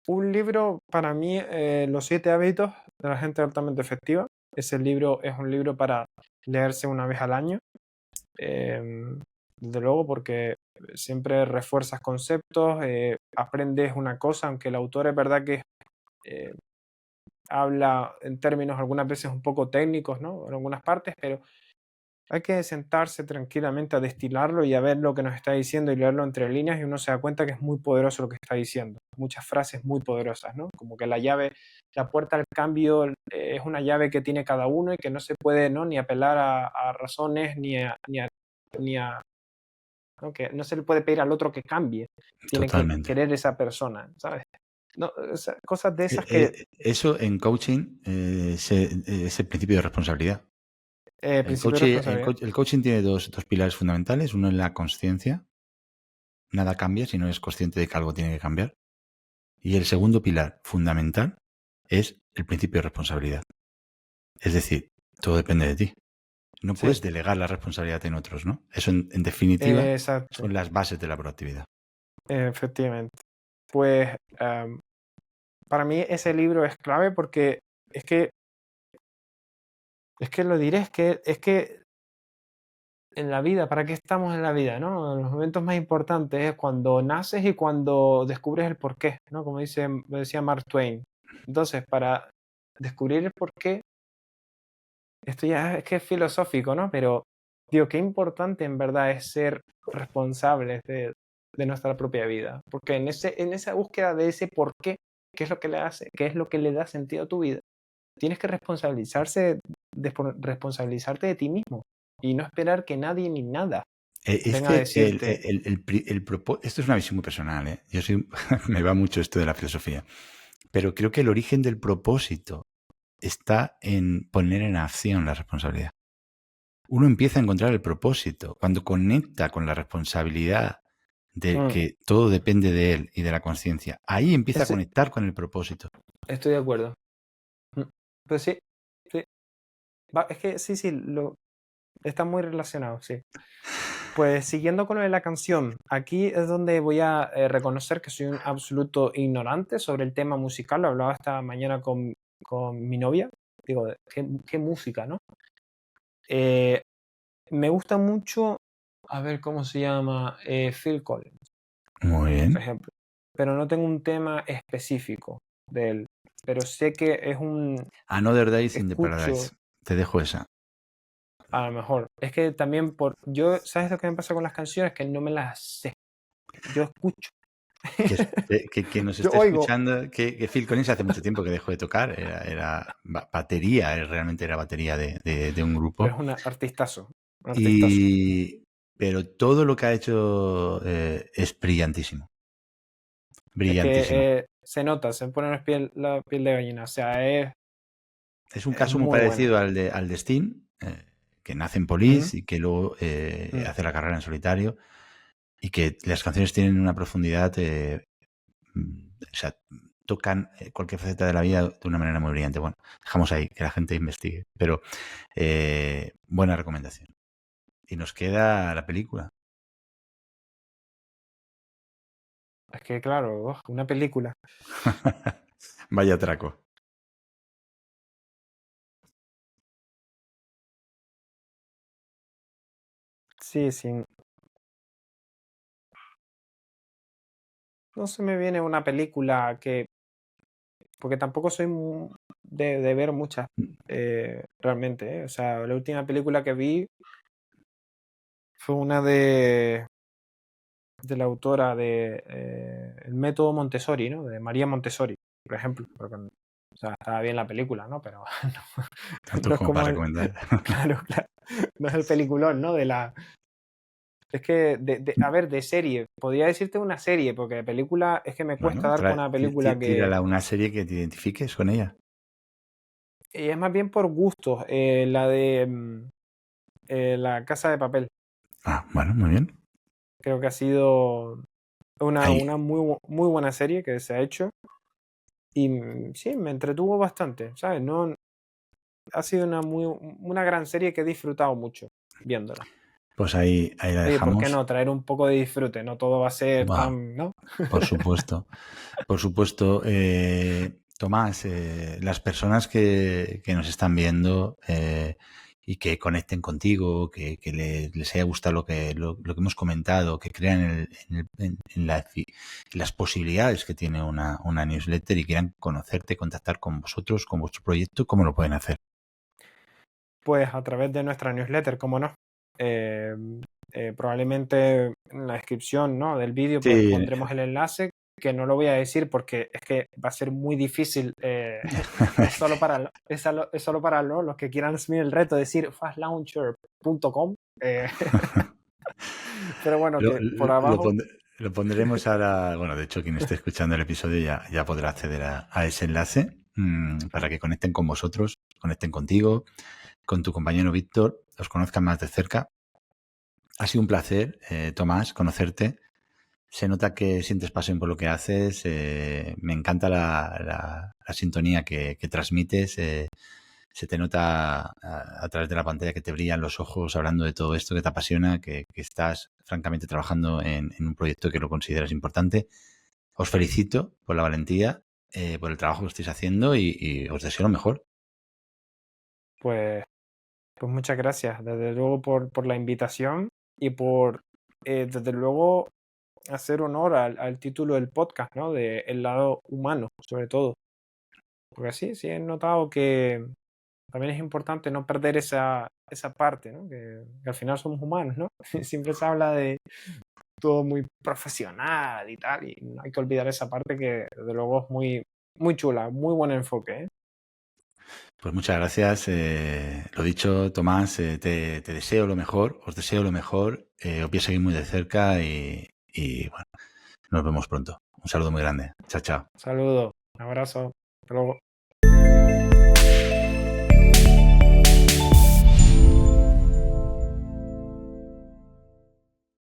[SPEAKER 1] Un libro, para mí, Los 7 hábitos de la gente altamente efectiva. Ese libro es un libro para leerse una vez al año. Desde luego, porque siempre refuerzas conceptos, aprendes una cosa, aunque el autor es verdad que habla en términos algunas veces un poco técnicos, ¿no? En algunas partes, pero hay que sentarse tranquilamente a destilarlo y a ver lo que nos está diciendo y leerlo entre líneas y uno se da cuenta que es muy poderoso lo que está diciendo. Muchas frases muy poderosas, ¿no? Como que la puerta al cambio es una llave que tiene cada uno y que no se puede, ¿no? Ni apelar a razones ¿no? Que no se le puede pedir al otro que cambie. Tiene
[SPEAKER 2] Totalmente.
[SPEAKER 1] que querer esa persona, ¿sabes? No, cosas de esas que...
[SPEAKER 2] Eso en coaching es el principio de responsabilidad.
[SPEAKER 1] principio de responsabilidad.
[SPEAKER 2] El coaching tiene dos pilares fundamentales. Uno es la consciencia. Nada cambia si no eres consciente de que algo tiene que cambiar. Y el segundo pilar fundamental es el principio de responsabilidad. Es decir, todo depende de ti. No
[SPEAKER 1] Sí,
[SPEAKER 2] puedes delegar la responsabilidad en otros, ¿no? Eso, en definitiva,
[SPEAKER 1] exacto,
[SPEAKER 2] son las bases de la proactividad.
[SPEAKER 1] efectivamente. Pues para mí ese libro es clave porque es que, es que lo diré, es que en la vida, ¿para qué estamos en la vida, no? Los momentos más importantes es cuando naces y cuando descubres el porqué, ¿no? Como decía Mark Twain. Entonces, para descubrir el porqué, esto ya es que es filosófico, ¿no? Pero, digo, qué importante en verdad es ser responsables de nuestra propia vida. Porque en esa búsqueda de ese porqué, ¿qué es lo que le hace? ¿Qué es lo que le da sentido a tu vida? Tienes que responsabilizarte de ti mismo y no esperar que nadie ni nada
[SPEAKER 2] Es
[SPEAKER 1] venga a
[SPEAKER 2] que
[SPEAKER 1] decirte.
[SPEAKER 2] esto es una visión muy personal, ¿eh? Yo soy, me va mucho esto de la filosofía, pero creo que el origen del propósito está en poner en acción la responsabilidad. Uno empieza a encontrar el propósito cuando conecta con la responsabilidad de
[SPEAKER 1] Mm,
[SPEAKER 2] que todo depende de él y de la conciencia. Ahí empieza a
[SPEAKER 1] ese-
[SPEAKER 2] conectar con el propósito.
[SPEAKER 1] estoy de acuerdo. Mm, pues sí, sí. Es que sí, sí, está muy relacionado, sí. Pues siguiendo con lo de la canción, aquí es donde voy a reconocer que soy un absoluto ignorante sobre el tema musical. Lo hablaba esta mañana con mi novia. Digo, qué música, ¿no? Eh, me gusta mucho, a ver cómo se llama, Phil Collins,
[SPEAKER 2] Muy
[SPEAKER 1] por
[SPEAKER 2] bien.
[SPEAKER 1] ejemplo. Pero no tengo un tema específico de él. Pero sé que es un
[SPEAKER 2] Another Days in the
[SPEAKER 1] escucho,
[SPEAKER 2] Paradise. Te dejo esa.
[SPEAKER 1] a lo mejor. Es que también ¿sabes lo que me pasa con las canciones? Que no me las sé. Yo escucho.
[SPEAKER 2] Que nos
[SPEAKER 1] Yo
[SPEAKER 2] esté
[SPEAKER 1] oigo,
[SPEAKER 2] escuchando, que Phil Collins hace mucho tiempo que dejó de tocar, era batería, realmente era batería de un
[SPEAKER 1] pero
[SPEAKER 2] grupo.
[SPEAKER 1] es un artistazo. Un artistazo.
[SPEAKER 2] Pero todo lo que ha hecho es brillantísimo.
[SPEAKER 1] Es que
[SPEAKER 2] Brillantísimo.
[SPEAKER 1] se pone la piel de gallina. O sea,
[SPEAKER 2] Es un
[SPEAKER 1] es
[SPEAKER 2] caso muy
[SPEAKER 1] muy bueno.
[SPEAKER 2] parecido al de Sting, que nace en
[SPEAKER 1] Ujú,
[SPEAKER 2] Police y que luego
[SPEAKER 1] mm.
[SPEAKER 2] hace la carrera en solitario y que las canciones tienen una profundidad, o sea, tocan cualquier faceta de la vida de una manera muy brillante. Bueno, dejamos ahí que la gente investigue, pero buena recomendación. Y nos queda la película.
[SPEAKER 1] Es que, claro, una película.
[SPEAKER 2] Vaya atraco.
[SPEAKER 1] Sí, sí. No se me viene una película que. Porque tampoco soy de ver muchas realmente. O sea, la última película que vi fue una de la autora de El método Montessori, ¿no? De María Montessori, por ejemplo. O sea, estaba bien la película, ¿no? Pero
[SPEAKER 2] Tanto
[SPEAKER 1] no es
[SPEAKER 2] como
[SPEAKER 1] como
[SPEAKER 2] para
[SPEAKER 1] el.
[SPEAKER 2] recomendar.
[SPEAKER 1] Claro, claro. No es el peliculón, ¿no? Es que, a ver, de serie. Podría decirte una serie, porque de película es que me cuesta
[SPEAKER 2] Bueno,
[SPEAKER 1] dar con una película que.
[SPEAKER 2] tírala una serie que te identifiques con ella.
[SPEAKER 1] Es más bien por gustos. La de La Casa de Papel.
[SPEAKER 2] Ah, bueno, muy bien.
[SPEAKER 1] Creo que ha sido
[SPEAKER 2] Ahí,
[SPEAKER 1] una muy buena serie que se ha hecho. Y sí, me entretuvo bastante, ¿sabes? No, ha sido una gran serie que he disfrutado mucho viéndola.
[SPEAKER 2] pues ahí la
[SPEAKER 1] Oye, ¿por qué
[SPEAKER 2] dejamos.
[SPEAKER 1] no? Traer un poco de disfrute, no todo va a ser
[SPEAKER 2] Va,
[SPEAKER 1] tan, ¿no?
[SPEAKER 2] por supuesto. Por supuesto. Tomás, las personas que nos están viendo y que conecten contigo, que les haya gustado lo que hemos comentado, que crean en las posibilidades que tiene una newsletter y quieran conocerte, contactar con vosotros, con vuestro proyecto, ¿cómo lo pueden hacer?
[SPEAKER 1] Pues a través de nuestra newsletter, cómo no. Eh, probablemente en la descripción, ¿no? del vídeo pues
[SPEAKER 2] Sí,
[SPEAKER 1] pondremos el enlace, que no lo voy a decir porque es que va a ser muy difícil. Es solo para, es solo para los que quieran asumir el reto, decir fastlauncher.com. Pero bueno,
[SPEAKER 2] Lo,
[SPEAKER 1] que por
[SPEAKER 2] lo
[SPEAKER 1] abajo,
[SPEAKER 2] lo pondremos ahora. Bueno, de hecho, quien esté escuchando el episodio ya podrá acceder a ese enlace para que conecten con vosotros, conecten contigo, con tu compañero Víctor, os conozcan más de cerca. Ha sido un placer, Tomás, conocerte. Se nota que sientes pasión por lo que haces. Me encanta la sintonía que transmites. Se te nota a través de la pantalla que te brillan los ojos hablando de todo esto que te apasiona, que estás francamente trabajando en un proyecto que lo consideras importante. Os felicito por la valentía, por el trabajo que estáis haciendo y os deseo lo mejor.
[SPEAKER 1] Pues, pues muchas gracias, desde luego, por la invitación y por, desde luego, hacer honor al título del podcast, ¿no? De el lado humano, sobre todo. Porque sí he notado que también es importante no perder esa parte, ¿no? Que al final somos humanos, ¿no? Siempre se habla de todo muy profesional y tal, y no hay que olvidar esa parte que desde luego es muy chula, muy buen enfoque, ¿eh?
[SPEAKER 2] Pues muchas gracias. Lo dicho, Tomás, te deseo lo mejor, os deseo lo mejor. Os voy a seguir muy de cerca y bueno, nos vemos pronto. Un saludo muy grande. Chao, chao.
[SPEAKER 1] Saludos, un abrazo, hasta luego.